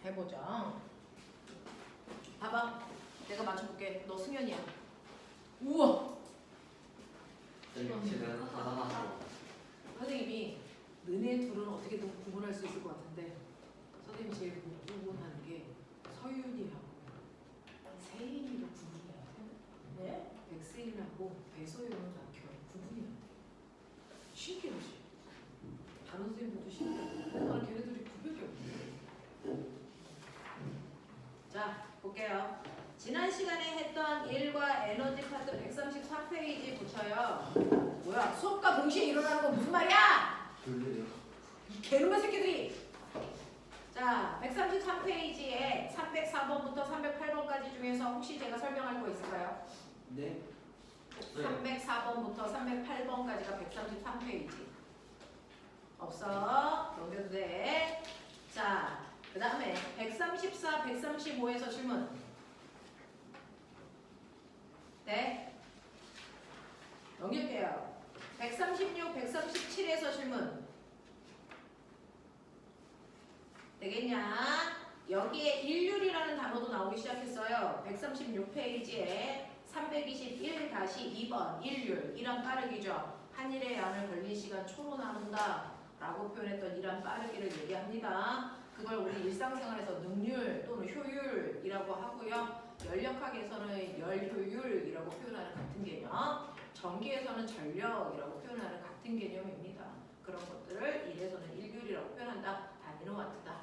해보자. 봐봐. 내가 맞춰볼게. 너 승현이야. 우와. 지금 가담하시고 선생님이 너네 둘은 어떻게든 구분할 수 있을 것 같은데 선생님이 제일 구분하는 게 서윤이하고 세인이를 구분이 안 돼. 네? 백세인하고 배서연은 구분이 안 돼. 신기하지? 다른 선생님들도 신기하고 나는 걔네들이 구별이 없네. 자, 볼게요. 지난 시간에 했던 일과 에너지 파트 133페이지 붙여요. 뭐야? 수업과 동시에 일어나는 건 무슨 말이야? 졸려요. 이 개놈의 새끼들이! 자, 133페이지에 304번부터 308번까지 중에서 혹시 제가 설명할 거 있을까요? 네. 304번부터 308번까지가 133페이지. 없어. 넘겨도 돼. 자, 그 다음에 134, 135에서 질문. 네. 넘길게요. 136, 137에서 질문. 되겠냐? 여기에 일률이라는 단어도 나오기 시작했어요. 136페이지에 321-2번 일률, 이란 빠르기죠. 한일의 양을 걸린 시간 초로 나눈다 라고 표현했던 이란 빠르기를 얘기합니다. 그걸 우리 일상생활에서 능률 또는 효율이라고 하고요. 연력학에서는 열효율이라고 표현하는 같은 개념, 전기에서는 전력이라고 표현하는 같은 개념입니다. 그런 것들을 일에서는 일률이라고 표현한다. 단위는 와트다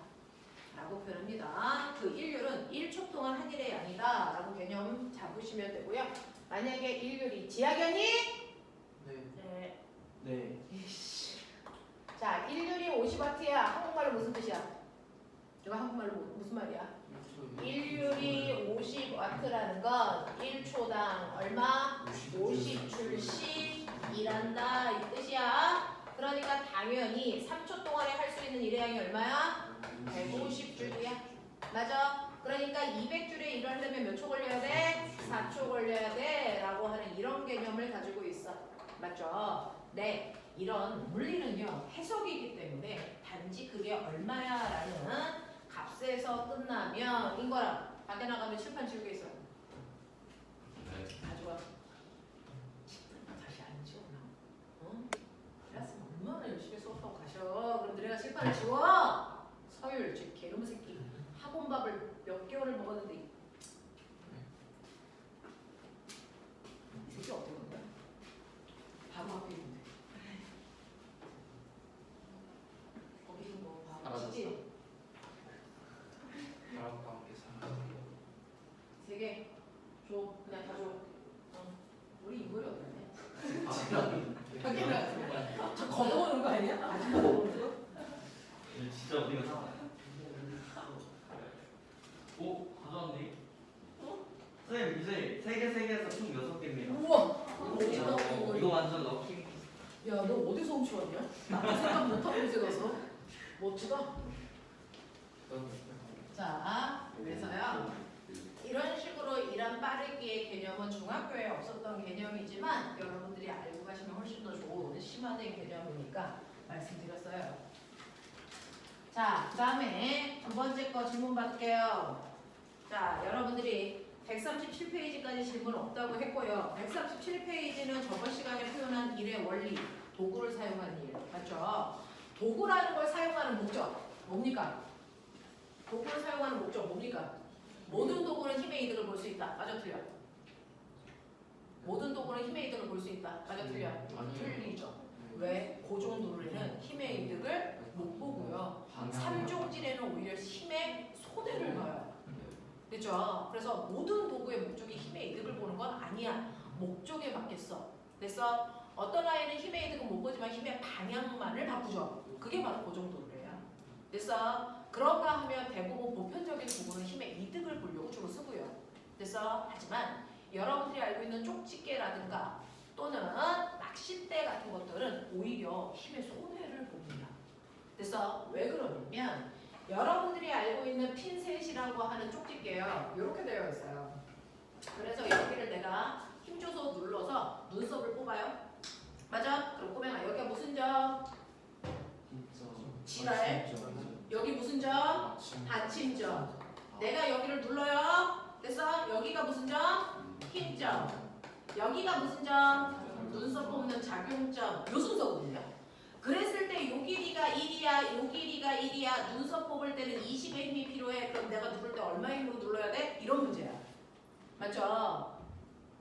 라고 표현합니다. 그 일률은 1초 동안 한일의 양이다 라고 개념 잡으시면 되고요. 만약에 일률이 지하견이? 네. 네. 네. 자, 일률이 50W야. 한국말로 무슨 뜻이야? 이거 한국말로 무슨 말이야? 일률이 50W라는 건 1초당 얼마? 50줄씩 일한다 이 뜻이야. 그러니까 당연히 3초 동안에 할 수 있는 일의 양이 얼마야? 150줄이야. 맞아? 그러니까 200줄에 일을 하려면 몇 초 걸려야 돼? 4초 걸려야 돼 라고 하는 이런 개념을 가지고 있어. 맞죠? 네. 이런 물리는요 해석이기 때문에 단지 그게 얼마야 라는 값에서 끝나면 인거랑 밖에 나가면 칠판 지우개 있어. 가져와. 다시 안 지워놔. 어? 그랬으면 얼마나 열심히 수업하고 가셔. 그럼 너네가 칠판을 지워. 서율 즉 개놈의 새끼. 학원밥을 몇 개월을 먹었는데 이 새끼 어떻게 온 거야? 바로 앞에 있는데. 거기서 뭐 바로 치지? 바람과 함께 사라지고. 3개 줘. 그냥 다 줘. 우리 이거를 어떠냐? 밖에 나가서 저 걷어오는 거 아니야? 아직 걷어오는 거? 진짜 어디가 사? 오, 가져왔네. 선생님 이제 3개에서 총 6개입니다. 우와! 멋지다. 이거 완전 럭키. 야, 너 어디서 훔쳐왔냐? 나도 생각 못하고 이제 가서. 멋지다. 자, 그래서요. 이런 식으로 일한 빠르기의 개념은 중학교에 없었던 개념이지만 여러분들이 알고 가시면 훨씬 더 좋은 심화된 개념이니까 말씀드렸어요. 자, 그 다음에 두 번째 거 질문 받을게요. 자, 여러분들이 137페이지까지 질문 없다고 했고요. 137페이지는 저번 시간에 표현한 일의 원리, 도구를 사용한 일. 맞죠? 도구라는 걸 사용하는 목적, 뭡니까? 도구를 사용하는 목적, 뭡니까? 모든 도구는 힘의 이득을 볼 수 있다. 맞아, 틀려? 모든 도구는 힘의 이득을 볼 수 있다. 맞아, 틀려? 틀리죠. 왜? 고정도로에는 힘의 이득을 못 보고요. 삼종질에는 오히려 힘의 손해를 봐요. 됐죠? 그래서 모든 도구의 목적이 힘의 이득을 보는 건 아니야. 목적에 맞겠어. 됐어? 어떤 아이는 힘의 이득은 못 보지만 힘의 방향만을 바꾸죠. 그게 바로 고정도로래요. 됐어? 그런가 하면 대부분 보편적인 도구는 힘의 이득을 보려고 주로 쓰고요. 됐어? 하지만 여러분들이 알고 있는 쪽집게라든가 또는 낚싯대 같은 것들은 오히려 힘의 손해를 봅니다. 그래서 왜 그러냐면 여러분들이 알고 있는 핀셋이라고 하는 쪽집게요. 이렇게 되어 있어요. 그래서 여기를 내가 힘줘서 눌러서 눈썹을 뽑아요. 맞아? 그럼 꼬맹아 여기가 무슨 점? 지랄. 여기 무슨 점? 받침점. 내가 여기를 눌러요. 됐어? 여기가 무슨 점? 힘점. 여기가 무슨 점? 눈썹 뽑는 작용점. 요 순서거든요. 그랬을 때 요 길이가 1이야, 요 길이가 1이야. 눈썹 뽑을 때는 20의 힘이 필요해. 그럼 내가 누를 때 얼마의 힘으로 눌러야 돼? 이런 문제야. 맞죠?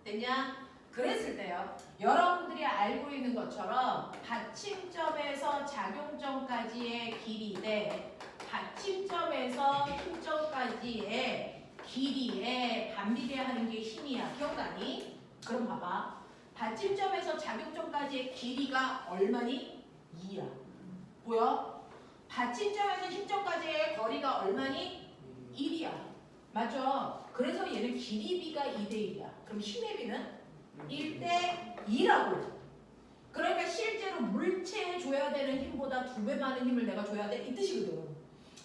됐냐? 그랬을 때요. 여러분들이 알고 있는 것처럼 받침점에서 작용점까지의 길이 대 받침점에서 힘점까지의 길이에 반비례하는 게 힘이야. 기억나니? 그럼 봐봐. 받침점에서 작용점까지의 길이가 얼마니? 2야. 보여? 받침점에서 힘점까지의 거리가 얼마니? 1이야. 맞죠? 그래서 얘는 길이 비가 2대 1이야. 그럼 힘의 비는 1대 2라고. 그러니까 실제로 물체에 줘야 되는 힘보다 2배 많은 힘을 내가 줘야 돼. 이 뜻이거든.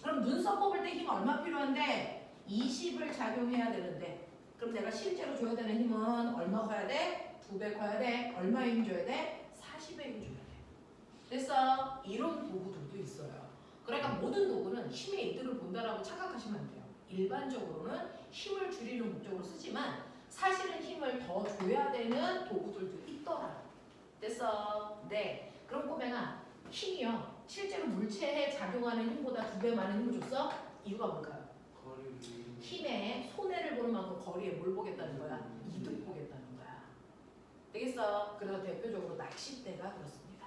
그럼 눈썹 뽑을 때 힘 얼마 필요한데? 20을 작용해야 되는데. 그럼 내가 실제로 줘야 되는 힘은 얼마 커야 돼? 2배 커야 돼. 얼마의 힘 줘야 돼? 40의 힘 줘야 돼. 됐어? 이런 도구들도 있어요. 그러니까 모든 도구는 힘의 이득을 본다라고 착각하시면 안 돼요. 일반적으로는 힘을 줄이는 목적으로 쓰지만 사실은 힘을 더 줘야 되는 도구들도 있더라. 됐어? 네. 그럼 꼬맹아, 힘이요. 실제로 물체에 작용하는 힘보다 2배 많은 힘을 줬어? 이유가 뭘까요? 힘에 손해를 보는 만큼 거리에 뭘 보겠다는 거야? 이득 보겠다는 거야. 되겠어? 그래서 대표적으로 낚싯대가 그렇습니다.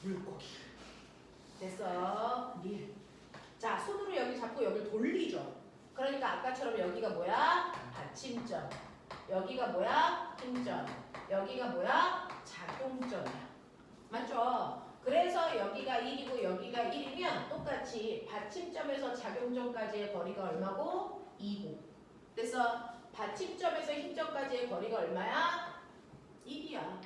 물고기. 됐어? 밀. 자, 손으로 여기 잡고 여기를 돌리죠. 그러니까 아까처럼 여기가 뭐야? 받침점. 여기가 뭐야? 힘점. 여기가 뭐야? 작용점이야. 맞죠? 그래서 여기가 1이고 여기가 1이면 똑같이 받침점에서 작용점까지의 거리가 얼마고? 2고. 그래서 받침점에서 힘점까지의 거리가 얼마야? 1이야.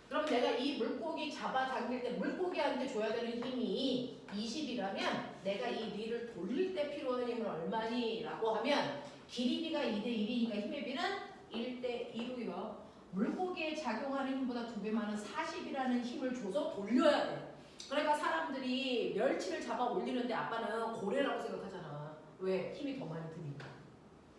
그럼 내가 이 물고기 잡아당길 때 물고기한테 줘야 되는 힘이 20이라면 내가 이 릴을 돌릴 때 필요한 힘은 얼마니? 라고 하면 길이비가 2대 1이니까 힘의 비는 1대 2로요. 물고기에 작용하는 힘보다 2배 많은 40이라는 힘을 줘서 돌려야 돼. 그러니까 사람들이 멸치를 잡아 올리는데 아빠는 고래라고 생각하잖아. 왜? 힘이 더 많이 드니까.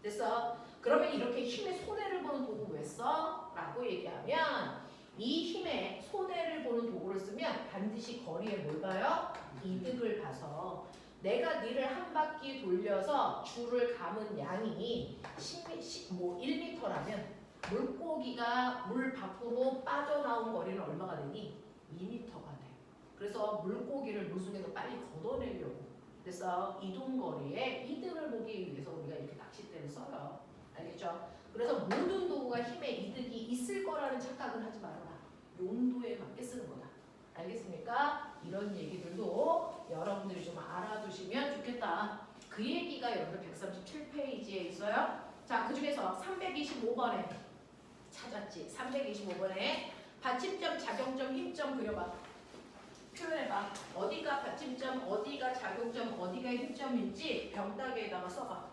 됐어? 그러면 이렇게 힘의 손해를 보는 도구 왜 써? 라고 얘기하면 이 힘에 손해를 보는 도구를 쓰면 반드시 거리에 뭘 봐요? 이득을 봐서 내가 니를 한 바퀴 돌려서 줄을 감은 양이 1m라면 물고기가 물 밖으로 빠져나온 거리는 얼마가 되니? 2m가 돼. 그래서 물고기를 물속에서 빨리 걷어내려고 그래서 이동거리에 이득을 보기 위해서 우리가 이렇게 낚싯대를 써요. 알겠죠? 그래서 모든 도구가 힘에 이득이 있을 거라는 착각을 하지 말아라. 용도에 맞게 쓰는 거다. 알겠습니까? 이런 얘기들도 여러분들이 좀 알아두시면 좋겠다. 그 얘기가 여러분들 137페이지에 있어요. 자, 그 중에서 325번에 찾았지. 325번에 받침점, 작용점, 힘점 그려봐. 표현해봐. 어디가 받침점, 어디가 작용점, 어디가 힘점인지 병따개에다가 써봐.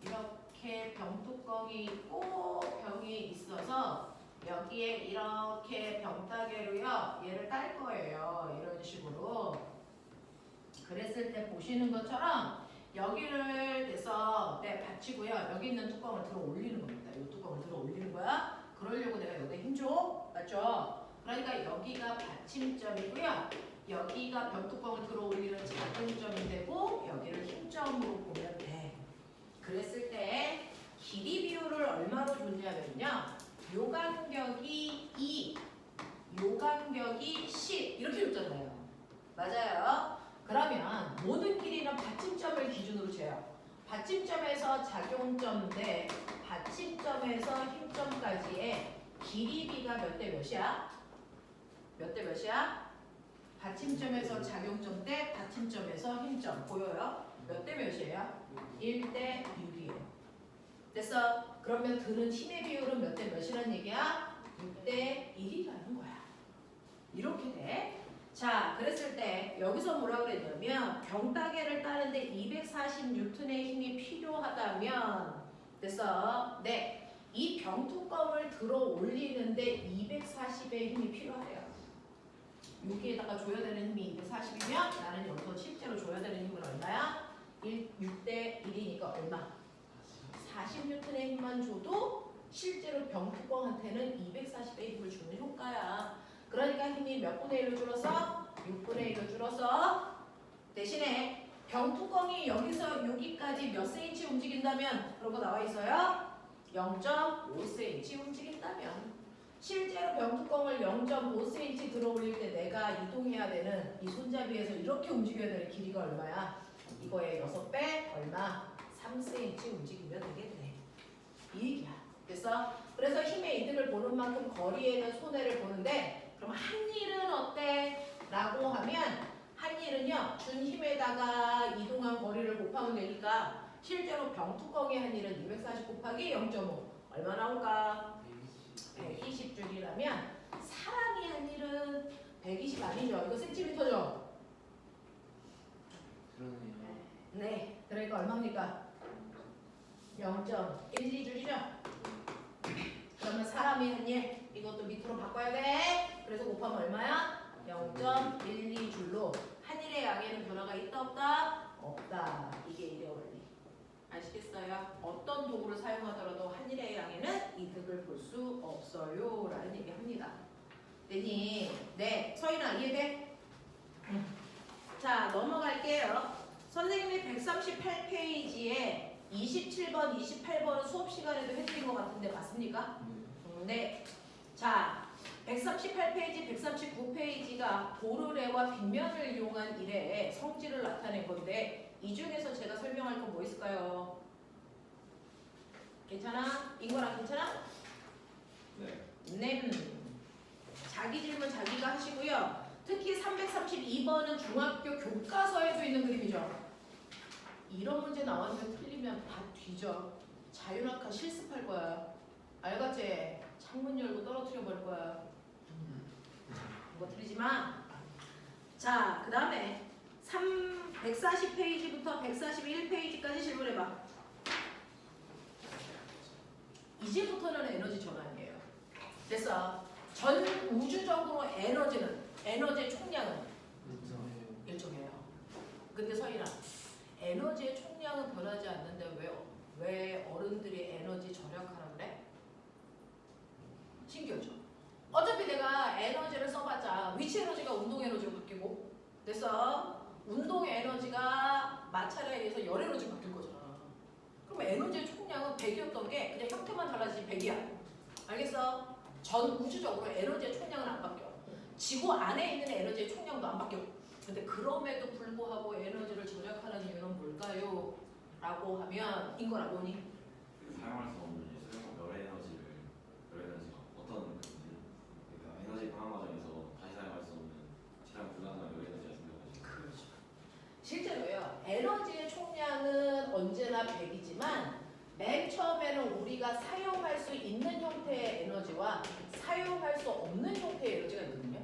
이렇게 병뚜껑이 있고 병이 있어서 여기에 이렇게 병따개로요 얘를 깔 거예요. 이런 식으로. 그랬을 때 보시는 것처럼 여기를 대서 받치고요. 여기 있는 뚜껑을 들어 올리는 겁니다. 이 뚜껑을 들어 올리는 거야. 그러려고 내가 여기다 힘줘. 맞죠? 그러니까 여기가 받침점이고요. 여기가 병뚜껑을 들어 올리는 작용점이 되고 여기를 힘점으로 보면 돼. 그랬을 때 길이 비율을 얼마로 존재하면요. 요 간격이 2, 요 간격이 10 이렇게 줬잖아요. 맞아요. 그러면 모든 길이는 받침점을 기준으로 재요. 받침점에서 작용점 대 받침점에서 힘점까지의 길이비가 몇 대 몇이야? 몇 대 몇이야? 받침점에서 작용점 대 받침점에서 힘점 보여요? 몇 대 몇이에요? 1대 6이에요. 됐어? 그러면 드는 힘의 비율은 몇 대 몇이란 얘기야? 6대 1이라는 거야. 이렇게 돼. 자, 그랬을 때 여기서 뭐라 그랬냐면 병따개를 따는데 240N의 힘이 필요하다면 됐어. 네, 이 병뚜껑을 들어 올리는데 240의 힘이 필요하대요. 여기에다가 줘야 되는 힘이 240이면 나는 여기서 실제로 줘야 되는 힘은 얼마야? 6대 1이니까 얼마? 40N의 힘만 줘도 실제로 병뚜껑한테는 240의 힘을 주는 효과야. 그러니까 힘이 몇 분의 1로 줄어서? 6분의 1로 줄어서 대신에 병뚜껑이 여기서 여기까지 몇 cm 움직인다면 그런 거 나와 있어요? 0.5cm 움직인다면 실제로 병뚜껑을 0.5cm 들어 올릴 때 내가 이동해야 되는 이 손잡이에서 이렇게 움직여야 되는 길이가 얼마야? 이거의 6배 얼마? 3cm 움직이면 되겠네. 이 얘기야. 됐어? 그래서 힘의 이득을 보는 만큼 거리에는 손해를 보는데 그럼 한 일은 어때? 라고 하면 한 일은요. 준 힘에다가 이동한 거리를 곱하면 되니까 실제로 병뚜껑의 한 일은 240 곱하기 0.5 얼마 나올까? 120줄이라면 사람이 한 일은 120 아니죠? 이거 센티미터죠? 그러네요. 네. 그러니까 얼마입니까? 0.12줄이죠? 그러면 사람이 한 일 이것도 밑으로 바꿔야 돼. 그래서 곱하면 얼마야? 0.12줄로 한 일의 양에는 변화가 있다 없다? 없다. 이게 일의 원리. 아시겠어요? 어떤 도구를 사용하더라도 한 일의 양에는 이득을 볼 수 없어요. 라는 얘기 합니다. 되니? 네. 서인아 이해돼? 자 넘어갈게요. 선생님이 138페이지에 27번, 28번은 수업 시간에도 해드린 것 같은데 맞습니까? 네. 자, 138페이지, 139페이지가 도르래와 빗면을 이용한 일의 성질을 나타낸 건데 이 중에서 제가 설명할 건 뭐 있을까요? 괜찮아? 인거랑 괜찮아? 네. 네. 자기 질문 자기가 하시고요. 특히 332번은 중학교 교과서에도 있는 그림이죠. 이런 문제 나왔는데 틀리면 다 뒤져. 자율학과 실습할 거야. 알겠지? 창문 열고 떨어뜨려 버릴 거야. 이거 틀리지 마. 자, 그 다음에 140페이지부터 141페이지까지 질문해봐. 이제부터는 에너지 전환이에요. 됐어. 전 우주적으로 에너지의 총량은 일정해요. 근데 서인아, 에너지의 총량은 변하지 않는데 왜 어른들이 에너지 절약하라 그래? 신기하죠? 어차피 내가 에너지를 써봤자 위치 에너지가 운동 에너지로 바뀌고 됐어? 운동 에너지가 마찰에 의해서 열 에너지로 바뀔 거잖아. 그럼 에너지의 총량은 100이었던 게 그냥 형태만 달라지지 100이야. 알겠어? 전 우주적으로 에너지의 총량은 안 바뀌어. 지구 안에 있는 에너지의 총량도 안 바뀌어. 근데 그럼에도 불구하고 에너지를 절약하는 이유는 뭘까요? 라고 하면 인거라 보니? 사용할 수 없는 열 에너지가 어떤 건지, 그러니까 에너지 방황 과정에서 다시 사용할 수 없는 실현 불가능한 열 에너지가 생겨가지고. 그렇죠. 실제로요. 에너지의 총량은 언제나 100이지만 맨 처음에는 우리가 사용할 수 있는 형태의 에너지와 사용할 수 없는 형태의 에너지가 있거든요.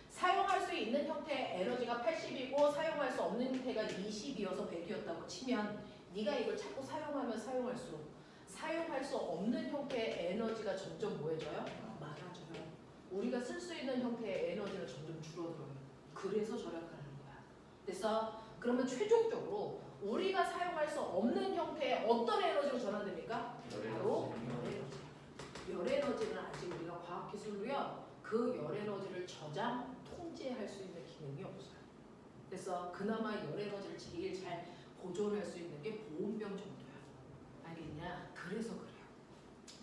사용할 수 있는 형태의 에너지가 80이고 사용할 수 없는 형태가 20이어서 100이었다고 치면 네가 이걸 자꾸 사용하면 사용할수록 사용할 수 없는 형태의 에너지가 점점 뭐해져요? 많아져요. 우리가 쓸 수 있는 형태의 에너지는 점점 줄어들어요. 그래서 절약하는 거야. 그래서 그러면 최종적으로 우리가 사용할 수 없는 형태의 어떤 에너지로 전환됩니까? 바로 열 에너지. 열 에너지는 아직 우리가 과학기술로요. 그 열 에너지를 저장, 통제할 수 있는 기능이 없어요. 그래서 그나마 열 에너지를 제일 잘 보존할 수 있는 게 보온병 정도야. 알겠냐? 그래서 그래요.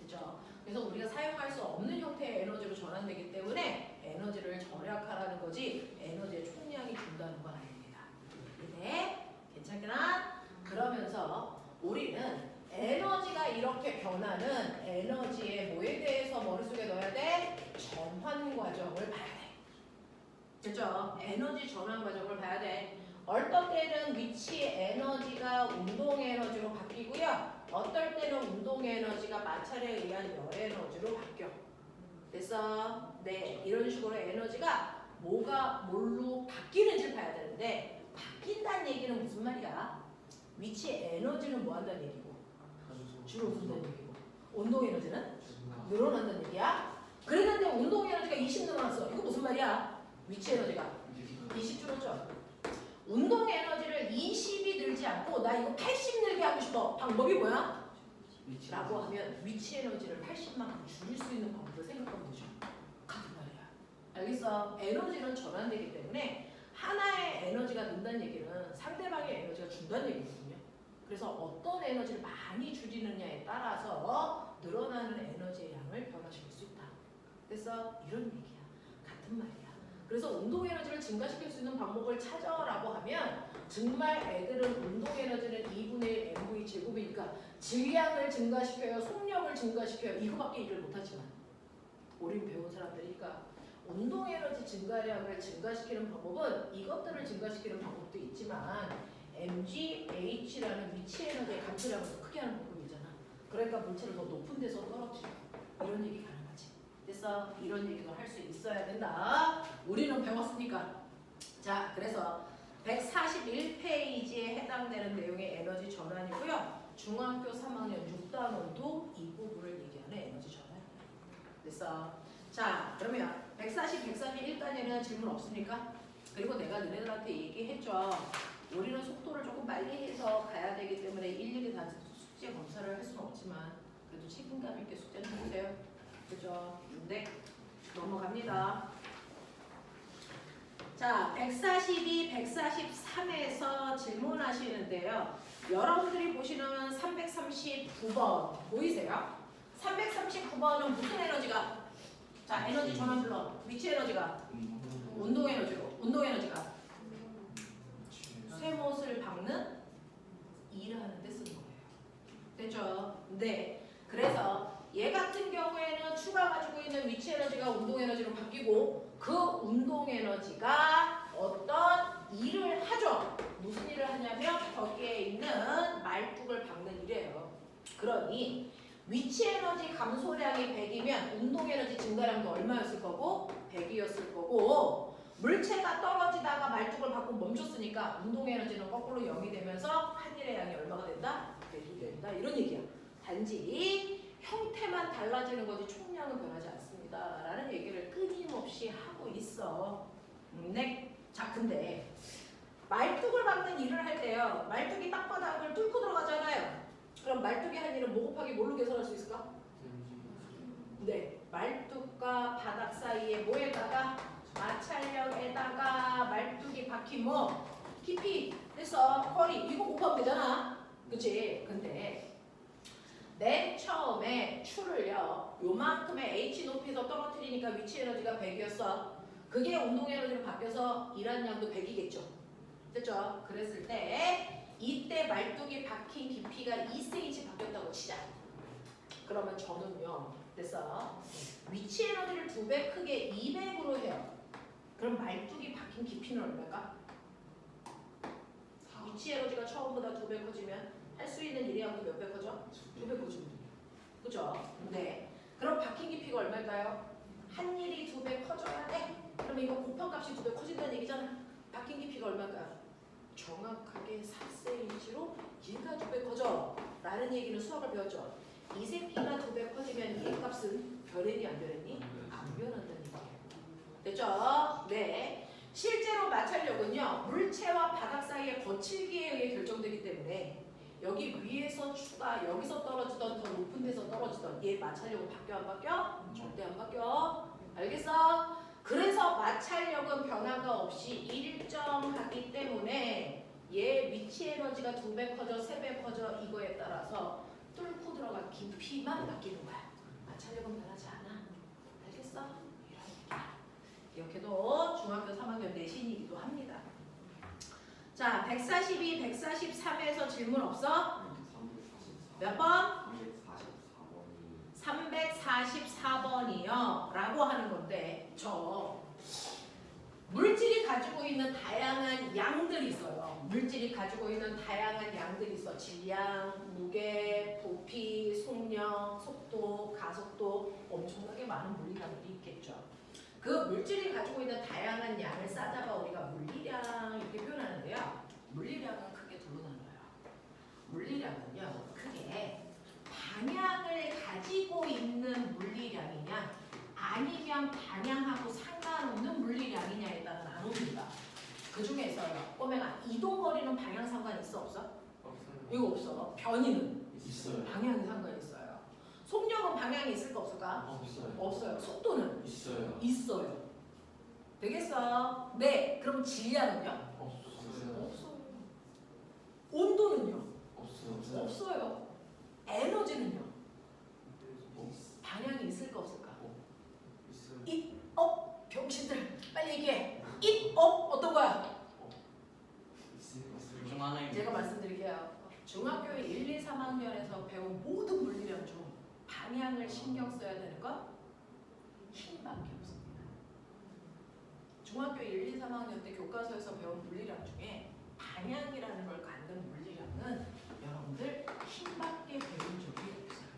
그죠? 그래서 우리가 사용할 수 없는 형태의 에너지로 전환되기 때문에 에너지를 절약하라는 거지 에너지의 총량이 준다는 건 아닙니다. 네? 괜찮구나? 그러면서 우리는 에너지가 이렇게 변하는 에너지의 뭐에 대해서 머릿속에 넣어야 돼? 전환 과정을 봐야 돼. 그죠? 에너지 전환 과정을 봐야 돼. 어떨 때는 위치 에너지가 운동 에너지로 바뀌고요. 어떨 때는 운동 에너지가 마찰에 의한 열 에너지로 바뀌어. 그래서 네, 이런 식으로 에너지가 뭐가 뭘로 바뀌는지를 봐야 되는데 바뀐다는 얘기는 무슨 말이야? 위치의 에너지는 뭐 한다는 얘기고 줄어든다는 얘기고 운동 에너지는 늘어난다는 얘기야. 그랬는데 운동 에너지가 20 늘어났어. 이거 무슨 말이야? 위치 에너지가 20 줄었죠. 운동 에너지를 20이 늘지 않고 나 이거 80 늘게 하고 싶어. 방법이 뭐야? 라고 하면 위치 에너지를 80만큼 줄일 수 있는 방법을 생각하면 되죠. 같은 말이야. 알겠어? 에너지는 전환되기 때문에 하나의 에너지가 는다는 얘기는 상대방의 에너지가 준다는 얘기거든요. 그래서 어떤 에너지를 많이 줄이느냐에 따라서 늘어나는 에너지의 양을 변화시킬 수 있다. 그래서 이런 얘기야. 같은 말이야. 그래서 운동 에너지를 증가시킬 수 있는 방법을 찾아라고 하면 정말 애들은 운동 에너지는 2분의 1 mv 제곱이니까 질량을 증가시켜요, 속력을 증가시켜요. 이거밖에 일을 못하지만 우린 배운 사람들이니까 운동 에너지 증가량을 증가시키는 방법은 이것들을 증가시키는 방법도 있지만 MGH라는 위치 에너지의 감소량을 더 크게 하는 방법이잖아. 그러니까 물체를 더 높은 데서 떨어뜨려. 이런 얘기 가능하지. 그래서 이런 얘기도 할 수 있어야 된다. 우리는 배웠으니까. 자, 그래서 141페이지에 해당되는 내용의 에너지 전환이고요. 중학교 3학년 6단원도 이 부분을 얘기하는 에너지 전환이에요. 그래서 자, 그러면 140, 141단에는 질문 없습니까? 그리고 내가 너네들한테 얘기했죠. 우리는 속도를 조금 빨리 해서 가야 되기 때문에 일일이 다 숙제 검사를 할 수는 없지만 그래도 책임감 있게 숙제는 해보세요. 그죠? 네, 넘어갑니다. 자, 142, 143에서 질문하시는데요. 여러분들이 보시는 339번 보이세요? 339번은 무슨 에너지가? 자, 에너지 전환 불러. 위치 에너지가? 운동 에너지로. 운동 에너지가? 쇠못을 박는 일을 하는 데 쓰는 거예요. 됐죠? 네. 그래서 얘 같은 경우에는 추가 가지고 있는 위치 에너지가 운동 에너지로 바뀌고 그 운동 에너지가 어떤 일을 하죠. 무슨 일을 하냐면 거기에 있는 말뚝을 박는 일이에요. 그러니 위치 에너지 감소량이 100이면 운동 에너지 증가량도 얼마였을 거고 100이었을 거고 물체가 떨어지다가 말뚝을 받고 멈췄으니까 운동 에너지는 거꾸로 0이 되면서 한 일의 양이 얼마가 된다? 100이 된다. 이런 얘기야. 단지 형태만 달라지는 거지 총량은 변하지 않습니다. 라는 얘기를 끊임없이 하고 있어. 네. 자, 근데 말뚝을 박는 일을 할 때요. 말뚝이 땅바닥을 뚫고 들어가잖아요. 그럼 말뚝이 한 일은 뭐 곱하기 뭘로 계산할 수 있을까? 네. 말뚝과 바닥 사이에 뭐에다가? 마찰력에다가 말뚝이 박힌 뭐? 깊이 됐어. 거리. 이거 곱하면 되잖아. 그치? 근데 맨 처음에 추를요. 요만큼의 H 높이에서 떨어뜨리니까 위치 에너지가 100이었어. 그게 운동 에너지로 바뀌어서 일하는 양도 100이겠죠. 됐죠? 그랬을 때 이때 말뚝이 박힌 깊이가 2cm 바뀌었다고 치자. 그러면 저는요. 됐어. 위치 에너지를 2배 크게 200으로 해요. 그럼 말뚝이 박힌 깊이는 얼마일까? 위치 에너지가 처음보다 2배 커지면 할 수 있는 일의 양도 몇 배 커져? 2배 커지면 돼요. 그죠? 네. 그럼 박힌 깊이가 얼마일까요? 한 일이 2배 커져야 돼? 그러면 이거 곱한 값이 2배 커진다는 얘기잖아. 박힌 깊이가 얼마일까요? 정확하게 4cm로 얘가 2배 커져. 라는 얘기는 수학을 배웠죠. 이 새끼가 2배 커지면 얘 값은 변했니 안 변했니? 안 변한다는 얘기예요. 됐죠? 네. 실제로 마찰력은요. 물체와 바닥 사이의 거칠기에 의해 결정되기 때문에 여기 위에서 추가, 여기서 떨어지던 더 높은 데서 떨어지던 얘 마찰력은 바뀌어 안 바뀌어? 절대 안 바뀌어. 알겠어? 그래서 마찰력은 변화가 없이 일정하기 때문에 얘 위치 에너지가 2배 커져, 3배 커져 이거에 따라서 뚫고 들어간 깊이만 바뀌는 거야. 마찰력은 변하지 않아. 알겠어? 이런 얘기야. 이렇게도 중학교 3학년 내신이기도 합니다. 자, 142, 143에서 질문 없어? 몇 번? 344번이요. 라고 하는 건데 저 물질이 가지고 있는 다양한 양들이 있어요. 물질이 가지고 있는 다양한 양들이 있어. 질량, 무게, 부피, 속력, 속도, 가속도 엄청나게 많은 물리량들이 있겠죠. 그 물질이 가지고 있는 다양한 양을 싸잡아 우리가 물리량 이렇게 표현하는데요. 물리량은 크게 둘로 나눠요. 물리량은요, 크게 방향을 가지고 있는 물리량이냐 아니면 방향하고 상관없는 물리량이냐에 따라 나눕니다. 그 중에서요, 꼬맹아, 이동거리는 방향 상관 있어 없어? 없어요. 이거 없어. 변이는 있어요. 방향이 상관 있어요. 속력은 방향이 있을까 없을까? 없어요. 없어요. 속도는 있어요. 있어요. 되겠어? 네. 그럼 질량은요? 없어요. 없어요. 온도는요? 없어요. 없어요. 에너지는요? 방향이 있을까 없을까? 있어요. 병신들 빨리 얘기해. 어떤 거야? 둘 중 하나입니다. 제가 말씀드릴게요. 중학교 1, 2, 3학년에서 배운 모든 물리량 중 방향을 신경 써야 되는 건 힘밖에 없습니다. 중학교 1, 2, 3학년 때 교과서에서 배운 물리량 중에 방향이라는 걸 갖는 물리량은 여러분들 힘밖에 배운 적이 없어요.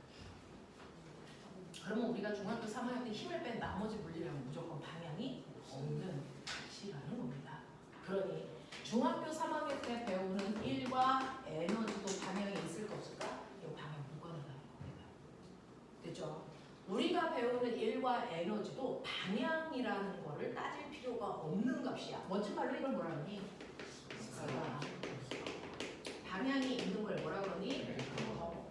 그러면 우리가 중학교 3학년 때 힘을 뺀 나머지 물리량은 무조건 방향이 없는 것이라는 겁니다. 그러니 중학교 3학년 때 배우는 1과 에너지도 방향이 있을까 없을까? 이 방향 무관하다는 겁니다. 됐죠? 우리가 배우는 1과 에너지도 방향이라는 거를 따질 필요가 없는 값이야. 멋진 말로 이걸 뭐라 하니? 스카라. 방향이 있는 걸 뭐라 그러니? 라고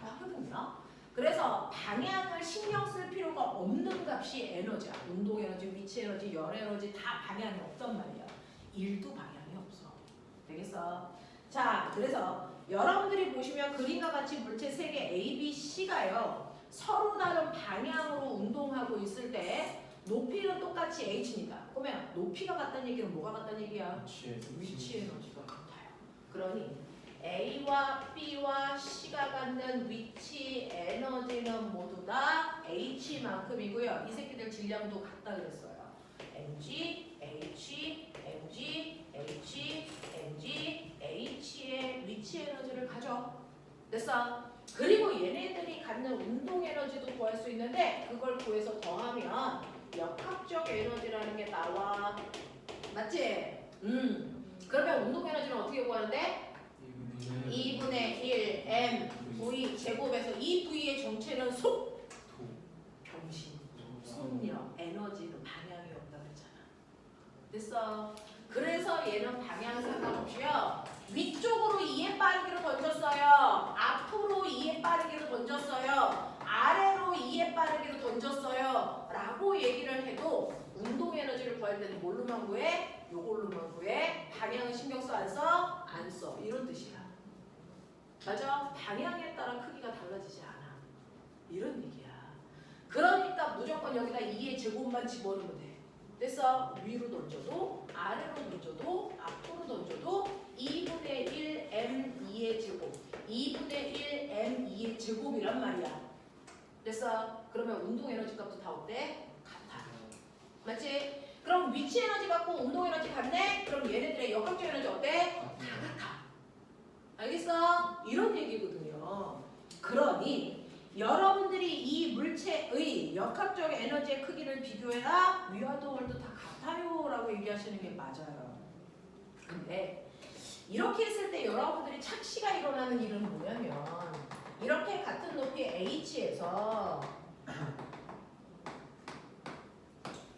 하거든요. 그래서 방향을 신경 쓸 필요가 없는 값이 에너지야. 운동 에너지, 위치 에너지, 열 에너지 다 방향이 없단 말이야. 1도 방향이 없어. 되겠어? 자, 그래서 여러분들이 보시면 그림과 같이 물체 3개 A, B, C가요. 서로 다른 방향으로 운동하고 있을 때 높이는 똑같이 H입니다. 그러면 높이가 같다는 얘기는 뭐가 같다는 얘기야? 위치 에너지가 같아요. 그러니 A와 B와 C가 갖는 위치 에너지는 모두 다 H만큼이고요. 이 새끼들 질량도 같다 그랬어요. mg, h, mg, h, mg, h의 위치 에너지를 가져. 됐어? 그리고 얘네들이 갖는 운동 에너지도 구할 수 있는데 그걸 구해서 더하면 역학적 에너지라는 게 나와. 맞지? 그러면 운동 에너지는 어떻게 구하는데? 2분의 1 m v 제곱에서 이 v의 정체는 병신, 속력, 에너지는 방향이 없다 그랬잖아. 됐어? 그래서 얘는 방향 상관없이요. 위쪽으로 2의 빠르기로 던졌어요. 앞으로 2의 빠르기로 던졌어요. 아래로 2의 빠르기로 던졌어요. 라고 얘기를 해도 운동 에너지를 구할 때는 뭘로만 구해? 요걸로만 구해. 방향은 신경 써? 안 써? 안 써. 이런 뜻이야. 맞아? 방향에 따라 크기가 달라지지 않아. 이런 얘기야. 그러니까 무조건 여기다 2의 제곱만 집어넣으면 돼. 됐어? 위로 던져도 아래로 던져도 앞으로 던져도 2분의 1 m 2의 제곱 2분의 1 m 2의 제곱이란 말이야. 됐어? 그러면 운동 에너지 값도 다 어때? 같아. 맞지? 그럼 위치 에너지 같고 운동 에너지 같네? 그럼 얘네들의 역학적 에너지 어때? 다 같아. 알겠어? 이런 얘기거든요. 그러니 여러분들이 이 물체의 역학적 에너지의 크기를 비교해라. 위와도 월도 다 같아요 라고 얘기하시는 게 맞아요. 근데 이렇게 했을 때 여러분들이 착시가 일어나는 일은 뭐냐면 이렇게 같은 높이 H에서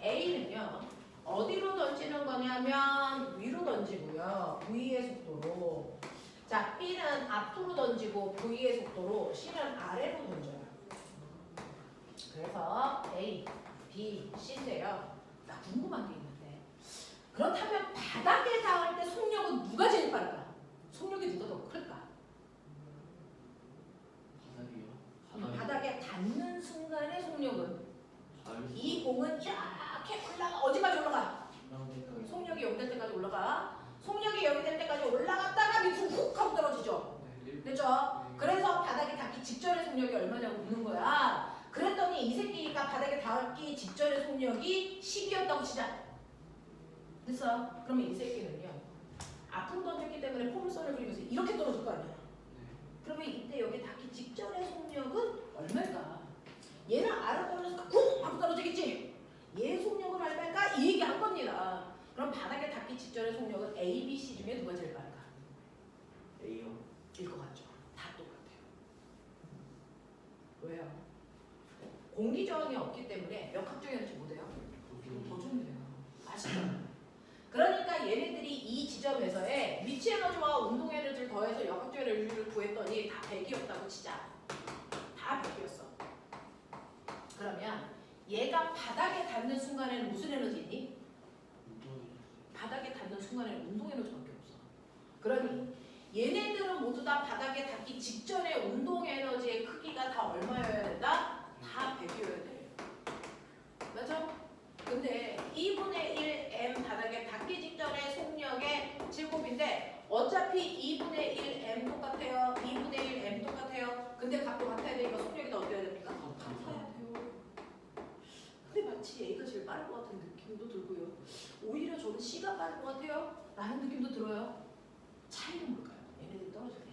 A는요 어디로 던지는 거냐면 위로 던지고요. V의 속도로. 자, B는 앞으로 던지고 V의 속도로, C는 아래로 던져요. 그래서 A, B, C인데요. 나 궁금한 게 있는데 그렇다면 바닥에 닿을 때 속력은 누가 제일 빠를까? 속력이 누가 더 클까? 바닥에 닿는 순간의 속력은 이 공은 이렇게 올라가 어디까지 올라가? 속력이 0 될 때까지 올라가. 속력이 0이 될 때까지 올라갔다가 밑으로 훅 하고 떨어지죠. 됐죠? 그래서 바닥에 닿기 직전의 속력이 얼마냐고 묻는 거야. 그랬더니 이 새끼가 바닥에 닿기 직전의 속력이 10이었다고 치자. 됐어? 그러면 이 새끼는요. 앞으로 던졌기 때문에 포물선을 그리면서 이렇게 떨어질 거 아니야. 그러면 이때 여기 닿기 직전의 속력은 얼마일까? 얘는 아래로 떨어져서 쿵 하고 떨어지겠지. 얘 속력은 얼마일까? 이 얘기 한 겁니다. 그럼 바닥에 닿기 직전의 속력은 A, B, C 중에 누가 제일 빠를까? A요. 일 것 같죠? 다 똑같아요. 왜요? 공기 저항이 없기 때문에 역학적 에너지 못해요? 더 준대요. 아시죠? 그러니까 얘네들이 이 지점에서의 위치 에너지와 운동 에너지를 더해서 역학적 에너지를 구했더니 다 100이었다고 치자. 다 100이었어. 그러면 얘가 바닥에 닿는 순간에는 무슨 에너지 있니? 바닥에 닿는 순간에는 운동 에너지밖에 없어. 그러니 얘네들은 모두 다 바닥에 닿기 직전에 운동 에너지의 크기가 다 얼마여야 된다? 다 100이어야 돼. 맞죠? 근데 2분의 1 m 바닥에 닿기 직전의 속력의 제곱인데 어차피 2분의 1 m 똑같아요. 2분의 1 m 똑같아요. 근데 값도 같아야 되니까 속력이 더 어때야 됩니까? 같아야 돼요. 근데 마치 A가 제일 빠른 것 같은 느낌도 들고요. 오히려 저는 C가 빠른 것 같아요. 라는 느낌도 들어요. 차이는 뭘까요? 얘네들이 떨어질 때.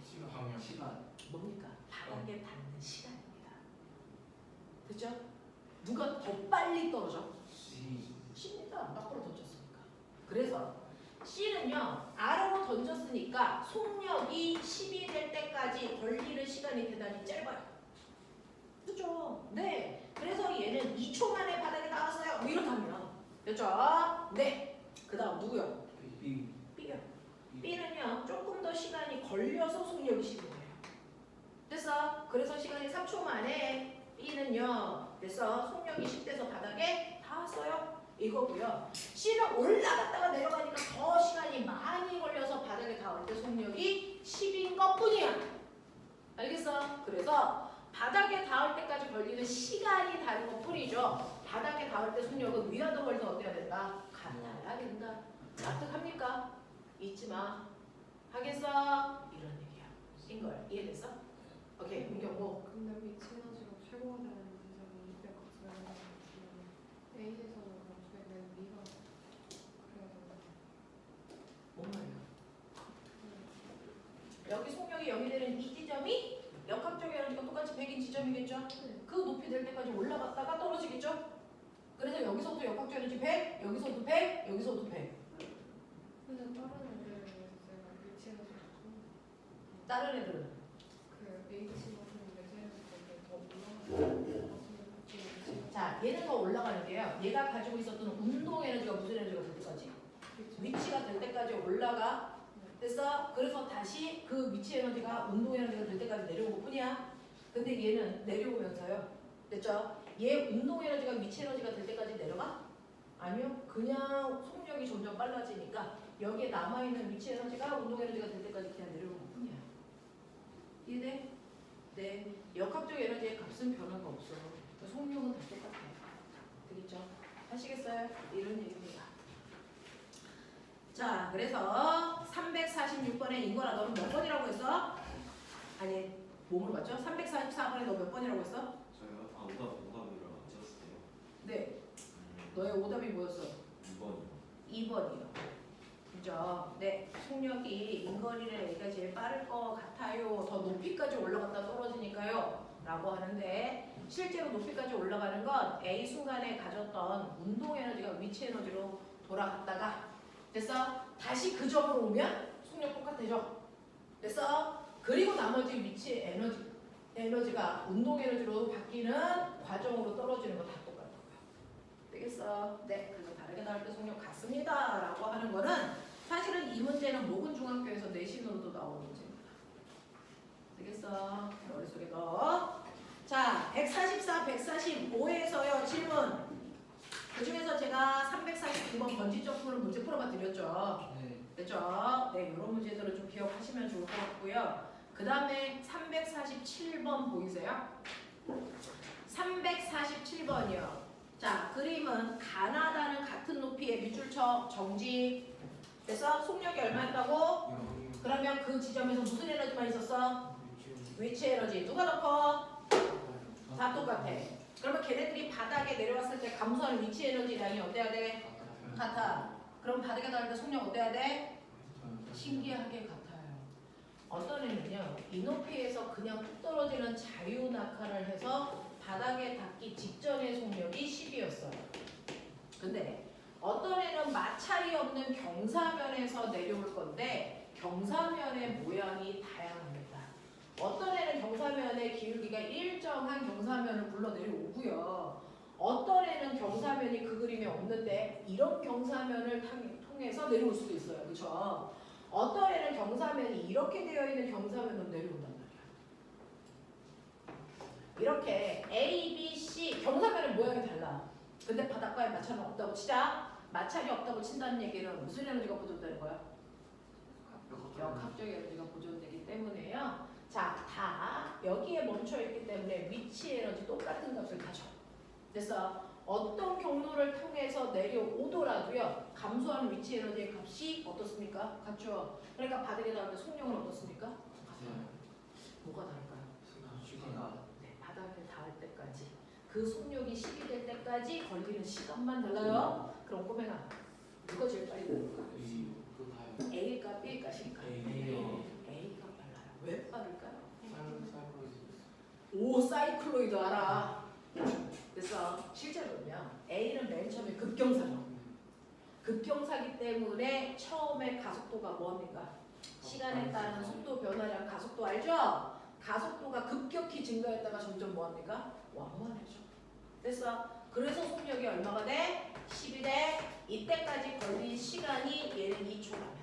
시간. 뭡니까? 바닥에 닿는 시간입니다. 그죠? 누가 더 빨리 떨어져? C입니다. 밖으로 던졌으니까. 그래서 C는요. 아래로 던졌으니까 속력이 10이 될 때까지 걸리는 시간이 대단히 짧아요. 그죠? 네. 그래서 얘는 2초 만에 바닥에 나왔어요. 뭐 이렇다면. 됐죠? 네. 그 다음 누구요? B. B요. B는요. 조금 더 시간이 걸려서 속력이 10이 돼요. 됐어? 그래서 시간이 3초 만에 B는요. 그래서 속력이 10돼서 바닥에 닿았어요. 이거고요. C는 올라갔다가 내려가니까 더 시간이 많이 걸려서 바닥에 닿을 때 속력이 10인 것뿐이야. 알겠어? 그래서 바닥에 닿을 때까지 걸리는 시간이 다른 것뿐이죠. 바닥에 닿을 때 속력은 위아더 월드 어때야 된다? 같아야 된다. 납득합니까? 잊지 마. 하겠어? 이런 얘기야. 인걸 이해됐어? 오케이. 문경고. 근데 위치 에너지가 최고가 되는 지점이 200 거쳐야 되는 A에서는 나중에 B가 그래야 된다. 뭔 말이야? 여기 속력이 0이 되는 이 지점이 역학적 에너지가 똑같이 100인 지점이겠죠? 그 높이 될 때까지 올라갔다가 떨어지겠죠? 그래서 여기서도 역학적 에너지 100, 여기서도 100, 여기서도 100. 근데 다른 애들은 제가 위치 에너지가 다른 애들은 그 H 같은 매체에서 더 올라가는 자, 얘는 더 올라가는 게요. 얘가 가지고 있었던 운동 에너지가 무슨 에너지가 될 때까지? 위치가 될 때까지 올라가. 됐어? 그래서 다시 그 위치 에너지가 운동 에너지가 될 때까지 내려온 것 뿐이야. 근데 얘는 내려오면서요. 됐죠? 얘 운동 에너지가 위치 에너지가 될 때까지 내려가? 아니요. 그냥 속력이 점점 빨라지니까 여기에 남아있는 위치 에너지가 운동 에너지가 될 때까지 그냥 내려오는 것 뿐이야. 이해돼? 네. 역학적 에너지의 값은 변화가 없어. 속력은 다 똑같아요. 되겠죠? 하시겠어요? 이런 얘기입니다. 자, 그래서 346번에 인거라 너는 몇 번이라고 했어? 아니, 뭐 물어봤죠? 344번에 너 몇 번이라고 했어? 저희가 오답이랑 찍었을게요. 네. 너의 오답이 뭐였어? 2번이요. 2번이요. 그죠? 네. 속력이 인거리를 A가 제일 빠를 것 같아요. 더 높이까지 올라갔다 떨어지니까요. 라고 하는데 실제로 높이까지 올라가는 건 A 순간에 가졌던 운동 에너지가 위치 에너지로 돌아갔다가 됐어? 다시 그 점으로 오면 속력 똑같아져. 됐어? 그리고 나머지 위치 에너지가 운동 에너지로 바뀌는 과정으로 떨어지는 거 다 똑같은 거야. 되겠어? 네. 그래서 다르게 나올 때 속력 같습니다. 라고 하는 거는 사실은 이 문제는 모근 중학교에서 내신으로도 나오는 문제입니다. 되겠어? 머릿속에 넣어. 자, 144, 145에서요. 질문. 그 중에서 제가 349번 번지 점프를 문제 풀어봐 드렸죠. 네. 됐죠? 네, 이런 문제들을 좀 기억하시면 좋을 것 같고요. 그 다음에 347번 보이세요? 347번이요. 자, 그림은 가나다는 같은 높이의 밑줄쳐 정지. 그래서 속력이 얼마였다고? 그러면 그 지점에서 무슨 에너지만 있었어? 위치 에너지. 누가 더 커? 다 똑같아. 그러면 걔네들이 바닥에 내려왔을 때 감소하는 위치 에너지량이 어때야 돼? 같아. 그럼 바닥에 닿을 때 속력 어때야 돼? 신기하게 같아요. 어떤 애는요, 이 높이에서 그냥 뚝 떨어지는 자유 낙하를 해서 바닥에 닿기 직전의 속력이 10이었어요. 근데 어떤 애는 마찰이 없는 경사면에서 내려올 건데 경사면의 모양이 다양합니다. 어떤 애는 경사면의 기울기가 일정한 경사면을 불러 내려오고요. 어떤 애는 경사면이 그 그림에 없는데 이런 경사면을 통해서 내려올 수도 있어요. 그렇죠? 어떤 애는 경사면이 이렇게 되어 있는 경사면으로 내려온단 말이야. 이렇게 A, B, C 경사면의 모양이 달라. 근데 바닥과의 마찰은 없다고 치자. 마찰이 없다고 친다는 얘기는 무슨 에너지가 보존되는 거야? 역학적 에너지가 보존되기 때문에요. 자, 다 여기에 멈춰있기 때문에 위치 에너지 똑같은 값을 가져. 그래서 어떤 경로를 통해서 내려오더라도요. 감소하는 위치 에너지의 값이 어떻습니까? 같죠? 그러니까 바닥에 닿을 때 속력은 어떻습니까? 뭐가 다를까요? 네, 바닥에 닿을 때까지 그 속력이 10이 될 때까지 걸리는 시간만 달라요. 그럼 꼬맹아 누가 제일 빨리 나올까? A일까 B일까 C일까? A가 빨라요. 왜 빠를까요? 오, 사이클로이드 알아. 그래서 실제로는요. A는 맨 처음에 급경사죠. 급경사기 때문에 처음에 가속도가 뭐합니까? 시간에 따른 속도 변화량 가속도 알죠? 가속도가 급격히 증가했다가 점점 뭐합니까? 완만해져. 그래서 속력이 얼마가 돼? 10이 돼. 이때까지 걸린 시간이 얘는 2초라면.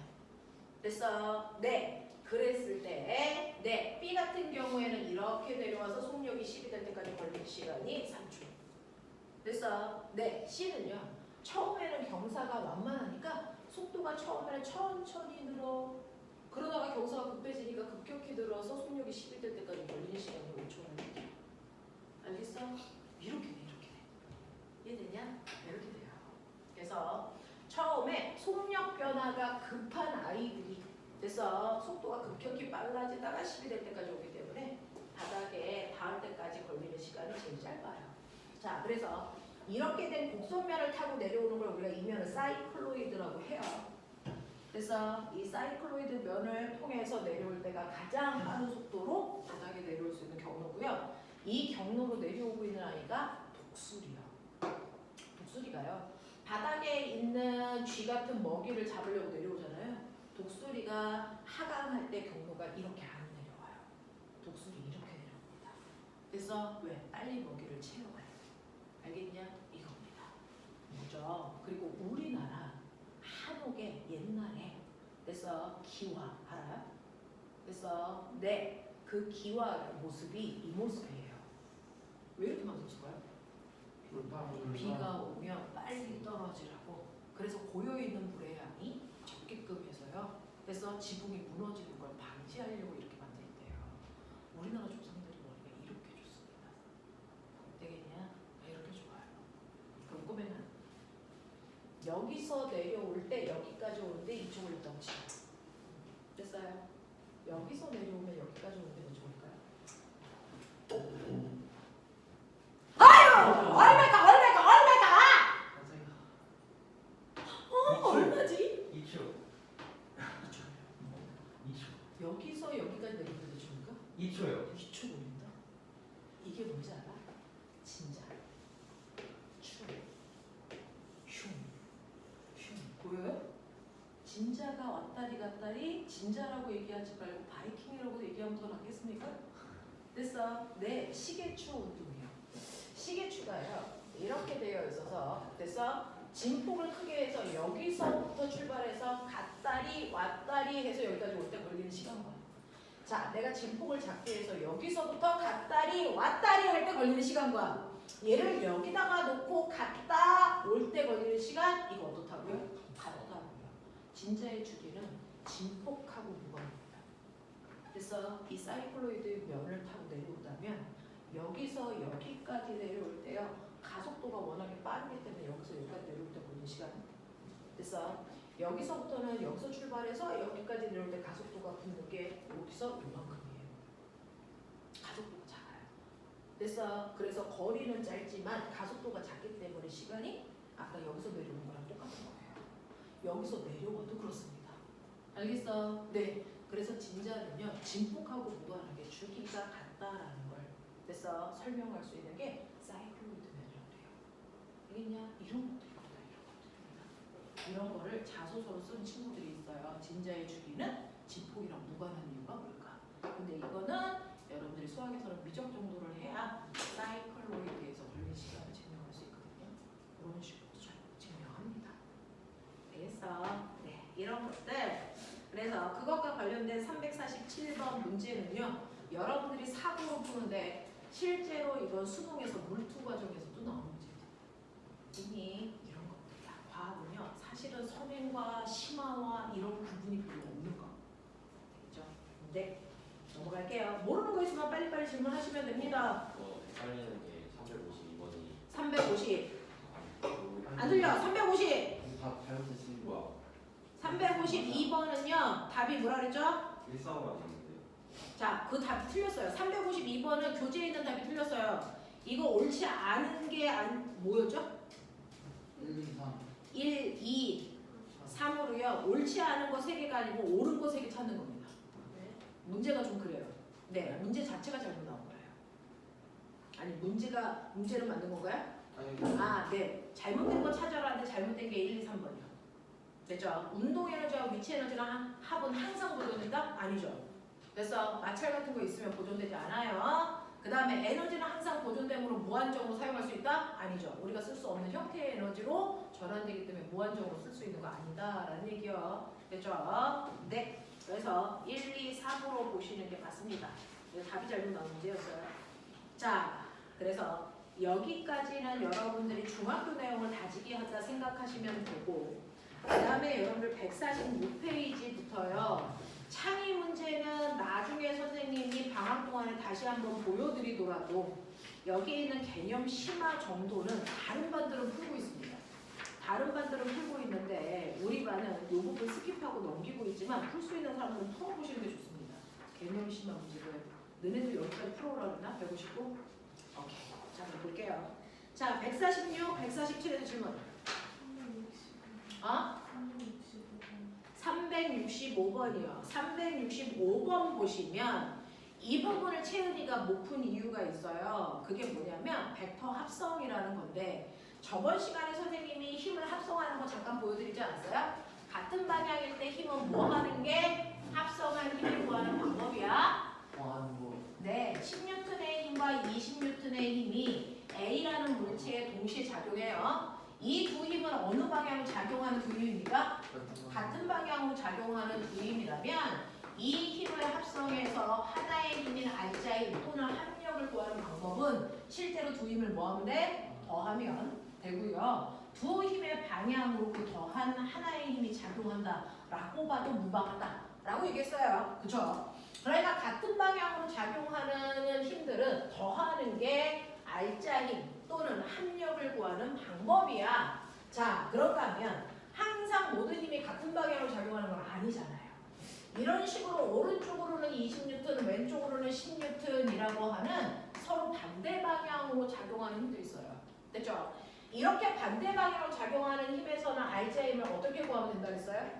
됐어? 네. 그랬을 때, 네. B 같은 경우에는 이렇게 내려와서 속력이 10이 될 때까지 걸린 시간이 3초. 됐어? 네. C는요. 처음에는 경사가 완만하니까 속도가 처음에는 천천히 늘어. 그러다가 경사가 급해지니까 급격히 늘어서 속력이 10이 될 때까지 걸리는 시간이 5초라는 거죠. 알겠어? 이렇게 돼. 이해되냐? 이렇게 돼요. 그래서 처음에 속력 변화가 급한 아이들이 그래서 속도가 급격히 빨라지다가 10이 될 때까지 오기 때문에 바닥에 닿을 때까지 걸리는 시간이 제일 짧아요. 자, 그래서 이렇게 된 곡선면을 타고 내려오는 걸 우리가 이 면을 사이클로이드라고 해요. 그래서 이 사이클로이드 면을 통해서 내려올 때가 가장 빠른 속도로 바닥에 내려올 수 있는 경로고요. 이 경로로 내려오고 있는 아이가 독수리요. 독수리가요. 바닥에 있는 쥐 같은 먹이를 잡으려고 내려오잖아요. 독수리가 하강할 때 경로가 이렇게 안 내려와요. 독수리 이렇게 내려옵니다. 그래서 왜? 빨리 먹이를 채워가요. 알겠냐? 이겁니다. 뭐죠? 그리고 우리나라 한옥에 옛날에 그래서 기와 알아요? 그래서 네, 그 기와 모습이 이 모습이에요. 왜 이렇게 만들었을까요? 비가 오면 빨리 떨어지라고. 그래서 고여있는 불의 양이 적게끔 해서요. 그래서 지붕이 무너지는 걸 방지하려고 이렇게 만들었대요. 우리나라 조상들이 머리가 이렇게 좋습니다. 되겠냐? 이렇게 좋아요. 그럼 꼬매는 여기서 내려올 때 여기까지 오는데 이쪽을 있다고 치죠. 됐어요? 여기서 내려오면 여기까지 오는데 왼쪽 올까요? 얼마가 얼마지? 2초. 여기서 여기까지 내리면 몇 초입니까? 2초요. 2초 걸린다. 이게 뭔지 알아? 진짜 흉 보여요? 진자가 왔다리 갔다리 진자라고 얘기하지 말고 바이킹이라고 얘기하면 더 낫겠습니까? 됐어? 네, 시계추 운동이요. 시계추가요 이렇게 되어 있어서 됐어? 진폭을 크게 해서 여기서부터 출발해서 갔다리 왔다리 해서 여기까지 올 때 걸리는 시간과 자, 내가 진폭을 작게 해서 여기서부터 갔다리 왔다리 할 때 걸리는 시간과 얘를 여기다가 놓고 갔다 올 때 걸리는 시간 이거 어떻다고요? 같다고요. 진자의 주기는 진폭하고 무관합니다. 그래서 이 사이클로이드 면을 타고 내려오다면 여기서 여기까지 내려올 때요 가속도가 워낙에 빠르기 때문에 여기서 여기까지 내려올 때 걸리는 시간. 그래서 여기서부터는 여기서 출발해서 여기까지 내려올 때 가속도가 붙는 게 여기서 요만큼이에요. 가속도가 작아요. 그래서 거리는 짧지만 가속도가 작기 때문에 시간이 아까 여기서 내려오는 거랑 똑같은 거예요. 여기서 내려와도 그렇습니다. 알겠어? 네. 그래서 진자는요 진폭하고 무관하게 주기가 같다라는 걸 그래서 설명할 수 있는 게 사이클로이드 면이라고 돼요. 알겠냐? 이런 것들입니다. 이런 거를 자소서로 쓴 친구들이 있어요. 진자의 주기는 진폭이랑 무관한 이유가 뭘까? 근데 이거는 여러분들이 수학에서는 미적 정도를 해야 사이클로이드에서 걸린 시간을 증명할 수 있거든요. 그런 식으로 증명합니다. 알겠어? 네, 이런 것들. 그래서 그것과 관련된 347번 문제는요. 여러분들이 사고로 푸는데 실제로 이건 수능에서 물투 과정에서도 나오는 문제입니다. 이미 이런 것들이야. 과학은요. 사실은 선행과 심화와 이런 구분이 별로 없는 거. 되겠죠? 네. 넘어갈게요. 모르는 거 있으면 빨리빨리 질문하시면 됩니다. 헷갈리는 게 352번이 350. 안 들려. 350. 다 잘못했으니 뭐야? 352번은요. 답이 뭐라 그랬죠? 일사하고 아니었는데요? 자, 그 답이 틀렸어요. 352번은 교재에 있는 답이 틀렸어요. 이거 옳지 않은 게 뭐였죠? 1, 2, 3 1, 2, 3으로요. 옳지 않은 거 3개가 아니고 옳은 거 3개 찾는 겁니다. 문제가 좀 그래요. 네, 문제 자체가 잘못 나온 거예요. 아니, 문제를 만든 건가요? 아니 아, 네. 잘못된 거 찾아라는데 잘못된 게 1, 2, 3번이요. 됐죠? 운동 에너지와 위치 에너지랑 합은 항상 보존된다? 아니죠. 그래서 마찰 같은 거 있으면 보존되지 않아요. 그 다음에 에너지는 항상 보존됨으로 무한정으로 사용할 수 있다? 아니죠. 우리가 쓸 수 없는 형태의 에너지로 전환되기 때문에 무한정으로 쓸 수 있는 거 아니다라는 얘기요. 됐죠? 네. 그래서 1, 2, 3으로 보시는 게 맞습니다. 답이 잘못 나온 문제였어요. 자, 그래서 여기까지는 여러분들이 중학교 내용을 다지기 한다 생각하시면 되고, 그 다음에 여러분들 146페이지부터요. 창의 문제는 나중에 선생님이 방학 동안에 다시 한번 보여드리더라도 여기에 있는 개념 심화 정도는 다른 반들은 풀고 있습니다. 다른 반들은 풀고 있는데 우리 반은 이 부분 스킵하고 넘기고 있지만 풀 수 있는 사람들은 풀어보시는 게 좋습니다. 개념 심화 문제를. 너네도 여기까지 풀어오라 그랬나? 159? 오케이. 자, 그럼 볼게요. 자, 146, 147에서 질문. 365번이요. 365번 보시면 이 부분을 채은이가 못 푼 이유가 있어요. 그게 뭐냐면 벡터 합성이라는 건데 저번 시간에 선생님이 힘을 합성하는 거 잠깐 보여드리지 않았어요? 같은 방향일 때 힘은 뭐 하는 게 합성한 힘을 구하는 방법이야? 네, 10N의 힘과 20N의 힘이 A라는 물체에 동시에 작용해요. 이 두 힘은 어느 방향으로 작용하는 두 힘입니까? 같은 방향으로 작용하는 두 힘이라면 이 힘을 합성해서 하나의 힘인 알자 힘 또는 합력을 구하는 방법은 실제로 두 힘을 뭐하면 돼? 더하면 되고요. 두 힘의 방향으로 그 더한 하나의 힘이 작용한다라고 봐도 무방하다라고 얘기했어요. 그쵸? 그러니까 같은 방향으로 작용하는 힘들은 더하는 게 알자 힘 또는 합력을 구하는 방법이야. 자, 그런가 하면 항상 모든 힘이 같은 방향으로 작용하는 건 아니잖아요. 이런 식으로 오른쪽으로는 20N, 왼쪽으로는 10N이라고 하는 서로 반대 방향으로 작용하는 힘도 있어요. 됐죠? 이렇게 반대 방향으로 작용하는 힘에서는 알자 힘을 어떻게 구하면 된다 그랬어요?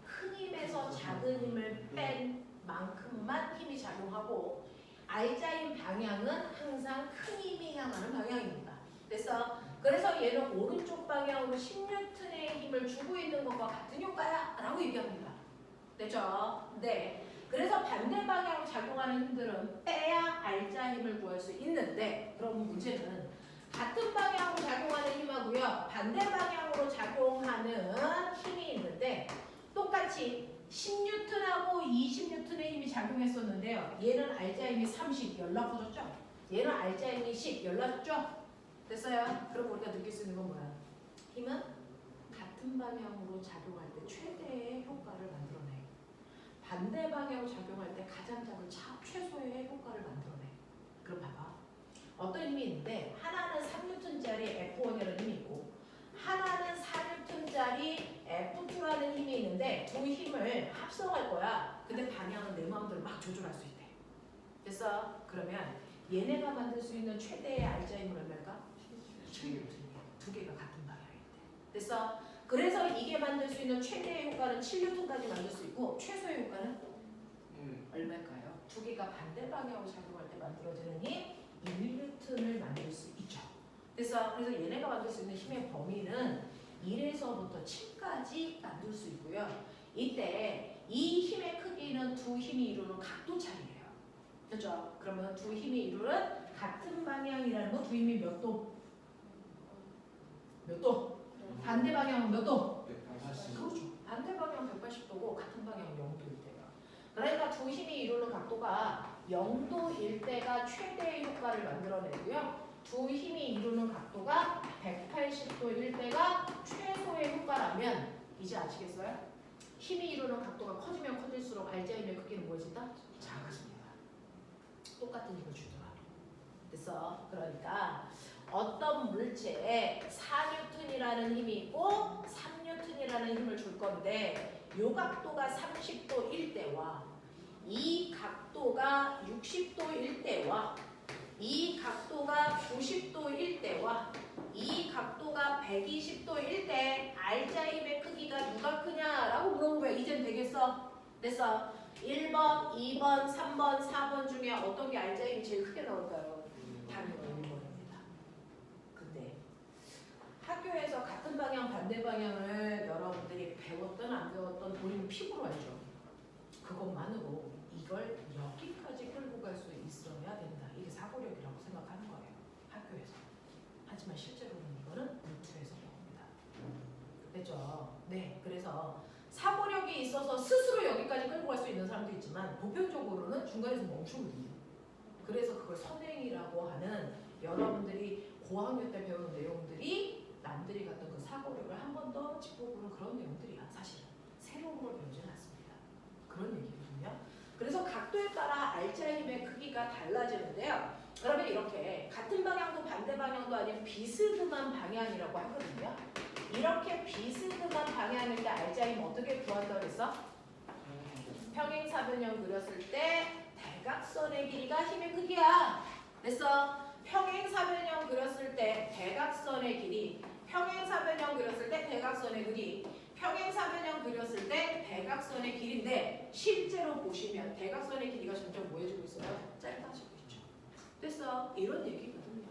큰 힘에서 작은 힘을 뺀 만큼만 힘이 작용하고 알자 힘 방향은 항상 큰 힘이 향하는 방향입니다. 그래서 얘는 오른쪽 방향으로 10N의 힘을 주고 있는 것과 같은 효과야 라고 얘기합니다. 됐죠? 네. 그래서 반대 방향으로 작용하는 힘들은 빼야 알자 힘을 구할 수 있는데 그럼 문제는 같은 방향으로 작용하는 힘하고요. 반대 방향으로 작용하는 힘이 있는데 똑같이 10N하고 20N의 힘이 작용했었는데요. 얘는 알자 힘이 30 연락해줬죠? 얘는 알자 힘이 10 연락했죠? 됐어요? 그럼 우리가 느낄 수 있는 건 뭐야? 힘은 같은 방향으로 작용할 때 최대의 효과를 만들어내. 반대 방향으로 작용할 때 가장 작은 최소의 효과를 만들어내. 그럼 봐봐. 어떤 힘이 있는데 하나는 3N짜리 F1이라는 힘이 있고 하나는 4N짜리 F2라는 힘이 있는데 두 힘을 합성할 거야. 근데 방향은 내 마음대로 막 조절할 수 있대. 됐어? 그러면 얘네가 만들 수 있는 최대의 알자 힘은 얼마일까? 7N이야. 두 개가 같은 방향일 때. 됐어? 그래서 이게 만들 수 있는 최대의 효과는 7N까지 만들 수 있고 최소의 효과는 얼마일까요? 두 개가 반대 방향으로 작용할 때 만들어지는 힘 1N을 만들 수 있죠. 그래서 얘네가 만들 수 있는 힘의 범위는 1에서부터 7까지 만들 수 있고요. 이때 이 힘의 크기는 두 힘이 이루는 각도 차이예요. 그렇죠? 그러면 두 힘이 이루는 같은 방향이라는 건 두 힘이 몇 도? 몇 도? 반대 방향은 몇 도? 180. 그렇죠. 반대 방향 180도고 같은 방향 0도일 때가. 그러니까 두 힘이 이루는 각도가 0도일 때가 최대의 효과를 만들어내고요. 두 힘이 이루는 각도가 180도일 때가 최소의 효과라면 이제 아시겠어요? 힘이 이루는 각도가 커지면 커질수록 알자 힘의 크기는 무엇이다? 작아집니다. 똑같은 힘을 주더라도. 됐어. 그러니까 어떤 물체에 4N이라는 힘이 있고 3N이라는 힘을 줄 건데 요 각도가 30도일 때와 이 각도가 60도일 때와 이 각도가 90도일 때와 이 각도가 120도일 때 알자 힘의 크기가 누가 크냐라고 물어본 거야. 이젠 되겠어? 됐어. 1번, 2번, 3번, 4번 중에 어떤 게 알자 힘이 제일 크게 나올까요? 당연히 1번입니다. 근데 학교에서 같은 방향 반대 방향을 여러분들이 배웠든 안 배웠든 본인 피부로 알죠. 그것만으로 이걸 여기까지 끌고 갈 수 있어야 된다. 이게 사고력이라고 생각하는 거예요. 학교에서. 하지만 실제로는 이거는 루트에서 배웁니다. 됐죠? 네. 그래서 사고력이 있어서 스스로 여기까지 끌고 갈 수 있는 사람도 있지만 보편적으로는 중간에서 멈추거든요. 그래서 그걸 선행이라고 하는 여러분들이 고학년 때 배우는 내용들이 남들이 갖던 그 사고력을 한 번 더 짚어보는 그런 내용들이야. 사실은 새로운 걸 배우지는 않습니다. 그런 얘기거든요. 그래서 각도에 따라 알자 힘의 크기가 달라지는데요. 그러면 이렇게 같은 방향도 반대 방향도 아닌 비스듬한 방향이라고 하거든요. 이렇게 비스듬한 방향일 때 알자 힘 어떻게 구한다고 그랬어? 평행사변형 그렸을 때 대각선의 길이가 힘의 크기야. 됐어? 평행사변형 그렸을 때 대각선의 길이, 평행사변형 그렸을 때 대각선의 길이, 평행사변형 그렸을 때 대각선의 길인데 실제로 보시면 대각선의 길이가 점점 뭐해지고 있어요? 짧아지고 있죠. 됐어? 이런 얘기거든요.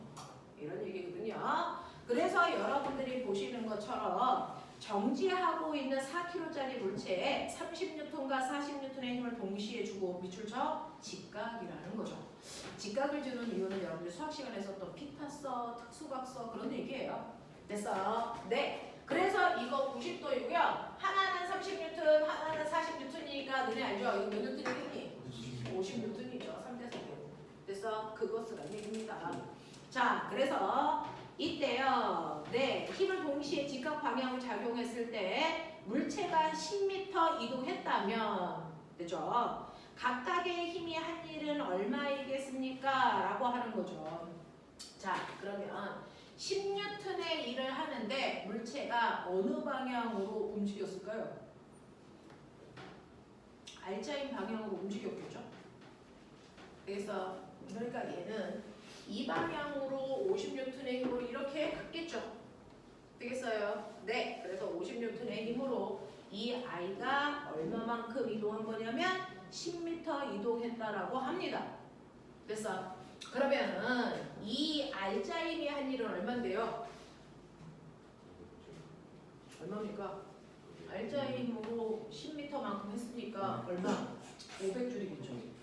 이런 얘기거든요. 그래서 여러분들이 보시는 것처럼 정지하고 있는 4kg짜리 물체에 30N과 40N의 힘을 동시에 주고 밑줄 쳐 직각이라는 거죠. 직각을 주는 이유는 여러분들 수학 시간에 썼던 피타서, 특수각서 그런 얘기예요. 됐어? 네. 그래서 이거 90도이고요. 하나는 30N, 하나는 40N이니까 너네 알죠? 이거 몇 N이니? 50N이죠. 3대 4대. 됐어? 그거 쓰라는 얘기입니다. 자, 그래서 이때요. 네, 힘을 동시에 직각 방향으로 작용했을 때 물체가 10m 이동했다면, 그죠? 각각의 힘이 한 일은 얼마이겠습니까? 라고 하는 거죠. 자, 그러면 10N의 일을 하는데 물체가 어느 방향으로 움직였을까요? 알자인 방향으로 움직였겠죠? 그래서 그러니까 얘는 이 방향으로 50N의 힘으로 이렇게 갔겠죠? 되겠어요? 네. 그래서 50N의 힘으로 이 아이가 얼마만큼 이동한 거냐면 10m 이동했다라고 합니다. 됐어? 그러면은 이 알자 힘이 한 일은 얼마인데요? 얼마입니까? 알자 힘으로 10m만큼 했으니까 얼마? 500줄이겠죠.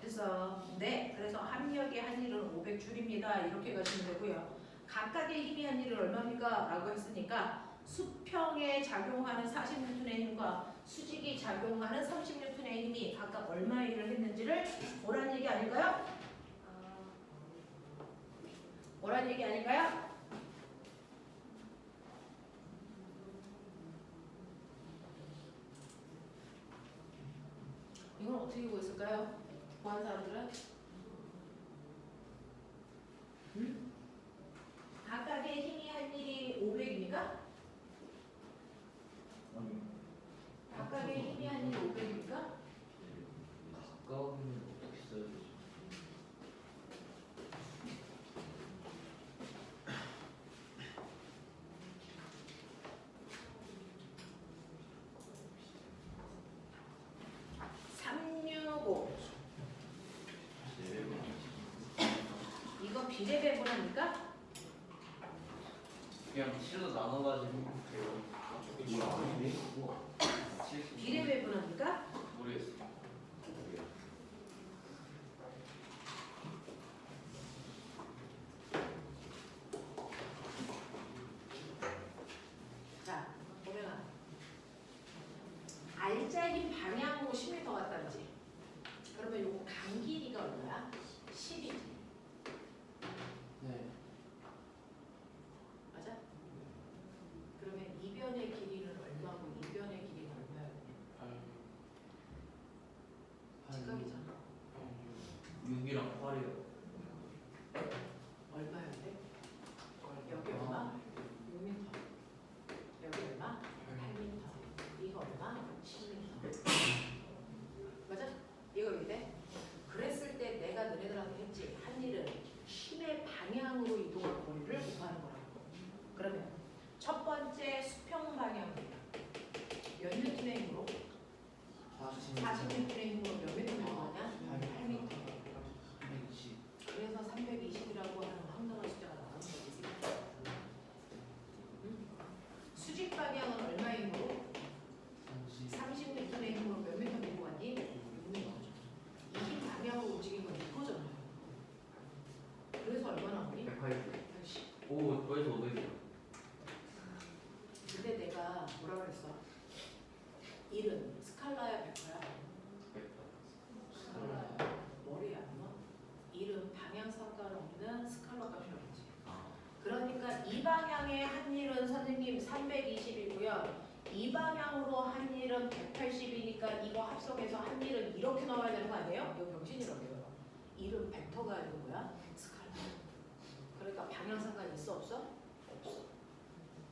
그래서 네, 그래서 합력이 한 일은 500줄입니다. 이렇게 가시면 되고요. 각각의 힘이 한 일은 얼마입니까? 라고 했으니까 수평에 작용하는 40N의 힘과 수직이 작용하는 30N의 힘이 각각 얼마 일을 했는지를 뭐라는 얘기 아닐까요? 뭐라는 얘기 아닐까요? 이건 어떻게 구했을까요? 구한 사람들은? 각각의 힘이 한 일이 500입니까? 각각의 힘이 한 일이 500입니까? 가까우면 어떻게 써야 되지? 비례배분합니까? 그냥 실로 나눠가지고 이거 아닌데? 비례배분합니까? 모르겠어. 자, 보면은 알짜긴 방향으로 10m 갔다지. 그러면 요거 간 길이가 얼마야? 10이지. 네. 맞아? 그러면 이변의 길이는 얼마고 이변의 길이는 얼마야? 직각이잖아. 6이랑 8이요. 얼마야 돼? 여기 얼마? 6m. 여기 얼마? 8m. 이거 얼마? 10m. 맞아? 이거 이래? 그랬을 때 내가 너네들한테 했지. 한 일은 힘의 방향으로 이동할 거리를 곱하는 거라고. 그러면 첫 번째 수평 방향 몇 뉴턴의 힘으로? 40뉴턴의 힘으로 몇 미터 나가냐? 8m. 120. 그래서 320이라고 하는 황당한 숫자가 나오는 거지. 응? 수직 방향은 얼마의 힘으로? 30뉴턴의 힘으로 몇 미터 밀고 갔니? 6m죠. 이 힘 방향으로 움직인 건 이거잖아요. 그래서 얼마 나오니? 180. 80. 오, 거기서 500이요. 근데 내가 뭐라 그랬어? 1은 스칼라야 100%야? 100. 머리에 안 넣어? 1은 방향 상관없는 스칼라 값이라고 했지. 그러니까 이 방향의 한 일은 선생님 320이고요. 이 방향으로 한 일은 180이니까 이거 합성해서 한 일은 이렇게 나와야 되는 거 아니에요? 이거 병신이라고 해요. 1은 벡터가 아니고 뭐야? 스칼라. 그러니까 방향 상관 있어 없어? 없어.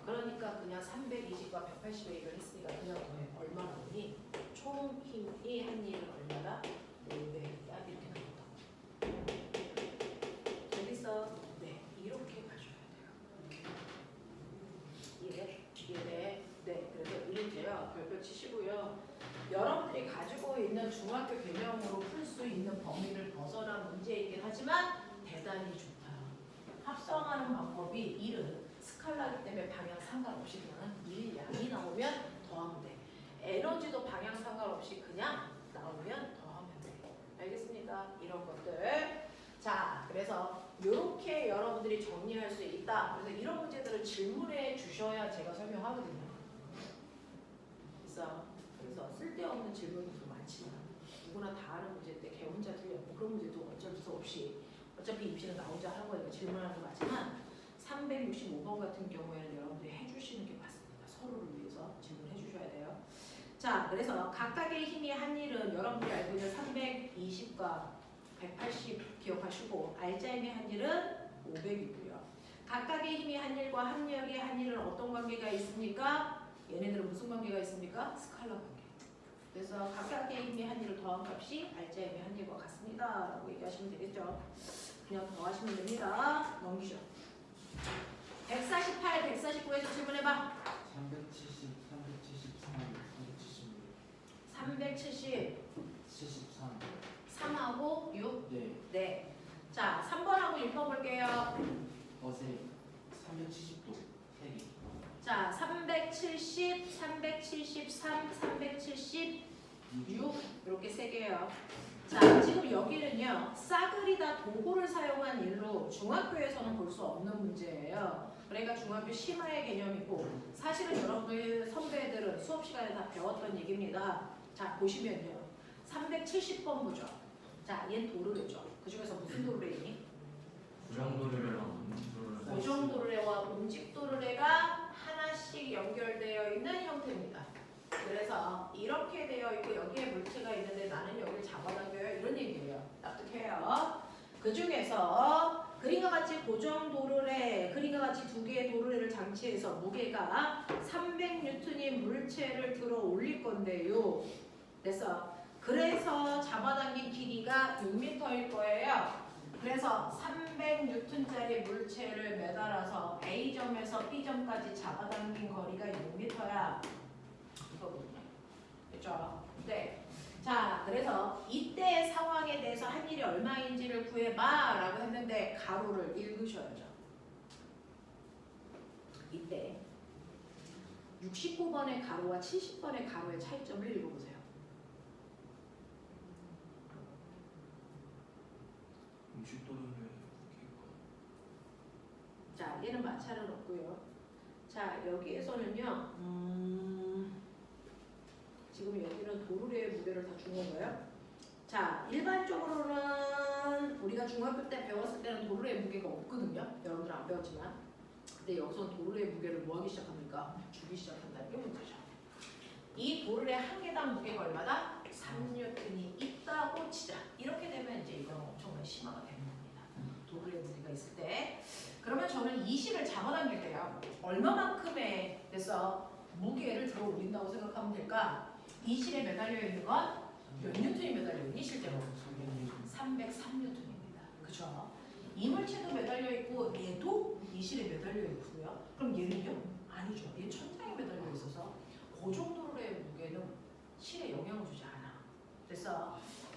그러니까 그냥 320과 180의 일을 했으니까 그냥 더해. 얼마 나오니? 총 힘이 한 일은 얼마다? 500이야. 이렇게 나온다. 여기서 네 이렇게 가져야 돼요. 이래. 네. 그래서 이렇게요. 별표 치시고요. 여러분들이 가지고 있는 중학교 개념으로 풀 수 있는 범위를 벗어난 문제이긴 하지만 대단히 좋아요. 합성하는 방법이 1은 스칼라기 때문에 방향 상관없이 그냥 1 양이 나오면 더하면 돼. 에너지도 방향 상관없이 그냥 나오면 더하면 돼. 알겠습니까? 이런 것들. 자, 그래서 이렇게 여러분들이 정리할 수 있다. 그래서 이런 문제들을 질문해 주셔야 제가 설명하거든요. 그래서 쓸데없는 질문이 좀 많지만 누구나 다 하는 문제인데 걔 혼자 틀렸고 그런 문제도 어쩔 수 없이 어차피 입시는 나 혼자 하는 거니까 질문하는 거 맞지만 365번 같은 경우에는 여러분들이 해주시는 게 맞습니다. 서로를 위해서 질문해 주셔야 돼요. 자, 그래서 각각의 힘이 한 일은 여러분들이 알고 있는 320과 180 기억하시고 알짜임의 한 일은 500이고요. 각각의 힘이 한 일과 합력의 한 일은 어떤 관계가 있습니까? 얘네들은 무슨 관계가 있습니까? 스칼라 관계. 그래서 각각의 힘이 한 일을 더한 값이 알짜임의 한 일과 같습니다. 라고 얘기하시면 되겠죠. 그냥 더하시면 됩니다. 넘기죠. 148, 149에서 질문해봐. 370, 373, 370, 73. 3하고 6? 네. 네. 자, 3번하고 읽어볼게요. 어제 370도 3개. 자, 370, 373, 376 이렇게 세 개예요. 자, 지금 여기는요. 싸그리다 도구를 사용한 일로 중학교에서는 볼 수 없는 문제예요. 그러니까 중학교 심화의 개념이고 사실은 여러분의 선배들은 수업 시간에 다 배웠던 얘기입니다. 자, 보시면요. 370번 보죠. 자, 얘는 도르래죠. 그 중에서 무슨 도르래이니? 구량도르래랑 음식도르래. 고정도르래와 움직도르래가 하나씩 연결되어 있는 형태입니다. 그래서 이렇게 되어 있고 여기에 물체가 있는데 나는 여기를 잡아당겨요. 이런 얘기예요. 납득해요. 그 중에서 그림과 같이 고정도르래, 그림과 같이 두 개의 도르래를 장치해서 무게가 300N인 물체를 들어 올릴 건데요. 그래서 잡아당긴 길이가 6m일 거예요. 그래서 300N짜리 물체를 매달아서 A점에서 B점까지 잡아당긴 거리가 6m야. 이거거든요. 그렇죠? 네. 자, 그래서 이때 상황에 대해서 한 일이 얼마인지를 구해봐 라고 했는데 가로를 읽으셔야죠. 이때 69번의 가로와 70번의 가로의 차이점을 읽어보세요. 자, 얘는 마찰은 없고요. 자, 여기에서는요. 지금 여기는 도르래의 무게를 다 준 건가요? 자, 일반적으로는 우리가 중학교 때 배웠을 때는 도르래의 무게가 없거든요. 여러분들 안 배웠지만. 근데 여기서 도르래의 무게를 뭐 하기 시작합니까? 주기 시작한다는 게 문제죠. 이 도르래 한 개당 무게가 얼마다? 3N이 있다고 치자. 이렇게 되면 이제 이건 엄청나게 심화가 되는 겁니다. 도르래 무게가 있을 때. 그러면 저는 이 실을 잡아당길 때요. 얼마만큼의 그래서 무게를 들어 올린다고 생각하면 될까? 이 실에 매달려 있는 건 몇 뉴턴이 매달려 있니 실제로? 303뉴턴입니다. 그죠? 이 물체도 매달려 있고 얘도 이 실에 매달려 있고요. 그럼 얘는요? 아니죠. 얘 천장에 매달려 있어서 그 정도로의 무게는 실에 영향을 주지 않아.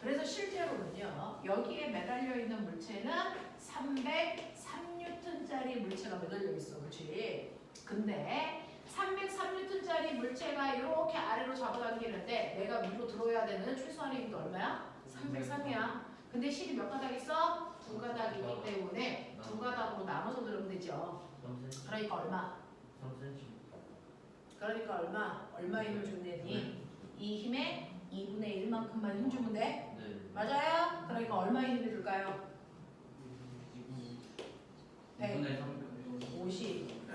그래서 실제로는요. 여기에 매달려 있는 물체는 303뉴턴짜리 물체가 매달려 있어. 그렇지? 근데 303뉴턴짜리 물체가 이렇게 아래로 잡아당기는데 내가 위로 들어야 되는 최소한의 힘도 얼마야? 303이야. 근데 실이 몇 가닥 있어? 두 가닥이기 때문에 두 가닥으로 나눠서 들으면 되죠. 그러니까 얼마? 그러니까 얼마 힘을 주면 되니? 이 힘의 2분의 1만큼만 힘 주면 돼? 맞아요? 그러니까 얼마의 힘이 들까요?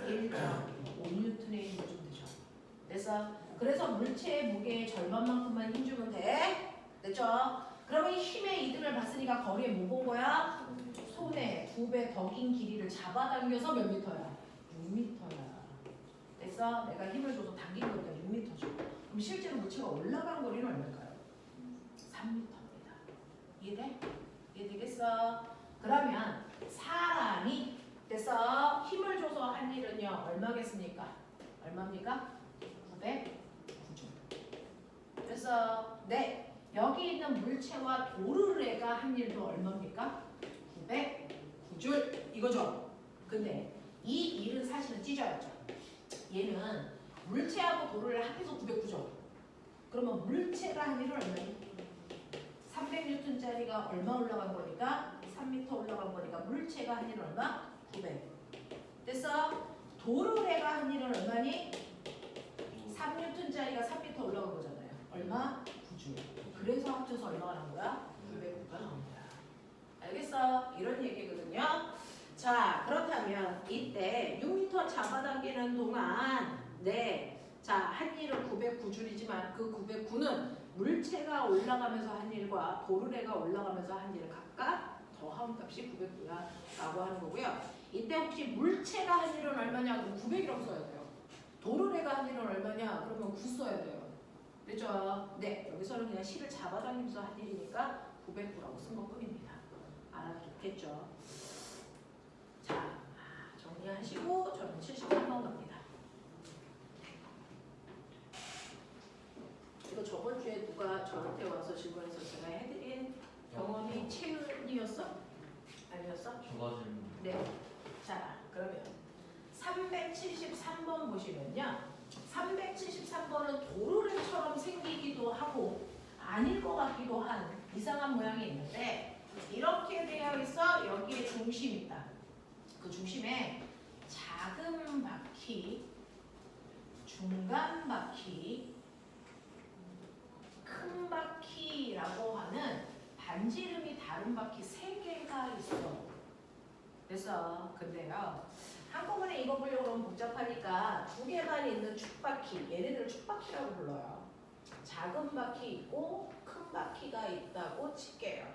151.5N의 힘을 주면 되죠. 그래서 물체의 무게의 절반만큼만 힘 주면 돼. 됐죠? 그러면 힘의 이득을 봤으니까 거리에 뭐 본 거야? 손에 2배 더 긴 길이를 잡아당겨서 몇 미터야? 6미터야. 됐어? 내가 힘을 줘서 당긴 거니까 6미터죠. 그럼 실제로 물체가 올라간 거리는 얼마일까요? 3미터입니다. 이해돼? 이해되겠어? 그러면 사람이 그래서 힘을 줘서 한 일은요 얼마겠습니까? 얼마입니까? 909줄. 그래서 네 여기 있는 물체와 도르래가 한 일도 얼마입니까? 909줄 이거죠. 근데 이 일은 사실은 찢어야죠. 얘는 물체하고 도르래를 합해서 909죠. 그러면 물체가 한 일은 얼마니? 300뉴턴짜리가 얼마 올라간 거니까? 3m 올라간 거니까 물체가 한 일은 얼마? 900. 됐어? 도르래가 한 일은 얼마니? 3뉴턴짜리가 3m 올라간 거잖아요. 얼마? 9줄. 그래서 합쳐서 얼마가 나온 거야? 909가 나온 거야. 알겠어? 이런 얘기거든요. 자, 그렇다면 이때 6m 잡아당기는 동안 자, 한 일은 909줄이지만 그 909는 물체가 올라가면서 한 일과 도르래가 올라가면서 한 일을 각각 더한 값이 909야 라고 하는 거고요. 이때 혹시 물체가 한 일은 얼마냐? 그럼 900이라고 써야 돼요. 도르래가 한 일은 얼마냐? 그러면 9 써야 돼요. 그렇죠? 네, 여기서는 그냥 실을 잡아당기면서 한 일이니까 909라고 쓴 것뿐입니다. 알아듣겠죠? 자, 정리하시고 저는 73번 갑니다. 이거 저번 주에 누가 저한테 와서 질문해서 제가 해드린 경험이 채은이었어? 아니었어? 네. 자, 그러면 373번 보시면요. 373번은 도르래처럼 생기기도 하고 아닐 것 같기도 한 이상한 모양이 있는데 이렇게 되어 있어. 여기에 중심이 있다. 그 중심에 작은 바퀴, 중간 바퀴, 큰 바퀴라고 하는 반지름이 다른 바퀴 3개가 있어. 그래서 근데요. 한꺼번에 입어보려고 하면 복잡하니까 2개만 있는 축바퀴, 얘네들을 축바퀴라고 불러요. 작은 바퀴 있고 큰 바퀴가 있다고 칠게요.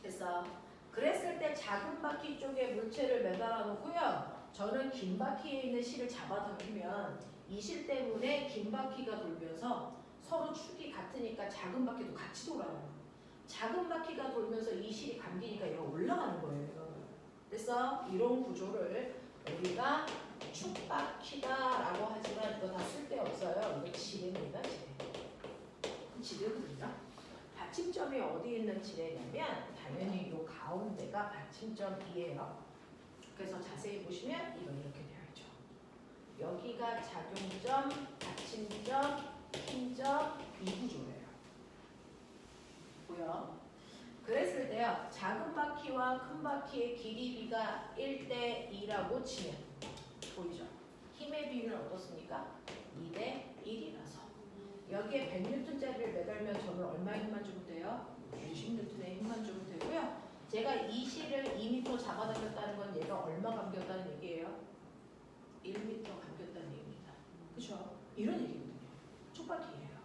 그래서 그랬을 때 작은 바퀴 쪽에 물체를 매달아 놓고요. 저는 긴 바퀴에 있는 실을 잡아당기면 이 실 때문에 긴 바퀴가 돌면서 서로 축이 같으니까 작은 바퀴도 같이 돌아요. 작은 바퀴가 돌면서 이 실이 감기니까 얘가 올라가는 거예요. 그래서 이런 구조를 우리가 축바퀴다라고 하지만 이거 다 쓸데없어요. 이거 지뢰입니다. 지뢰. 지뢰 어디 있는 지뢰냐면 당연히 요 가운데가 받침점이에요. 그래서 자세히 보시면 이거 이렇게 되어 있죠. 여기가 작용점, 받침점, 힘점 이 구조예요. 보여? 그랬을 때요. 작은 바퀴와 큰 바퀴의 길이비가 1대 2라고 치면 보이죠? 힘의 비율은 어떻습니까? 2대 1이라서 여기에 100N짜리를 매달면 저는 얼마의 힘만 주면 돼요? 60N의 힘만 주면 되고요. 제가 이 실을 2m 잡아당겼다는 건 얘가 얼마 감겼다는 얘기예요? 1m 감겼다는 얘기입니다. 그렇죠? 이런 얘기거든요. 촉바퀴예요.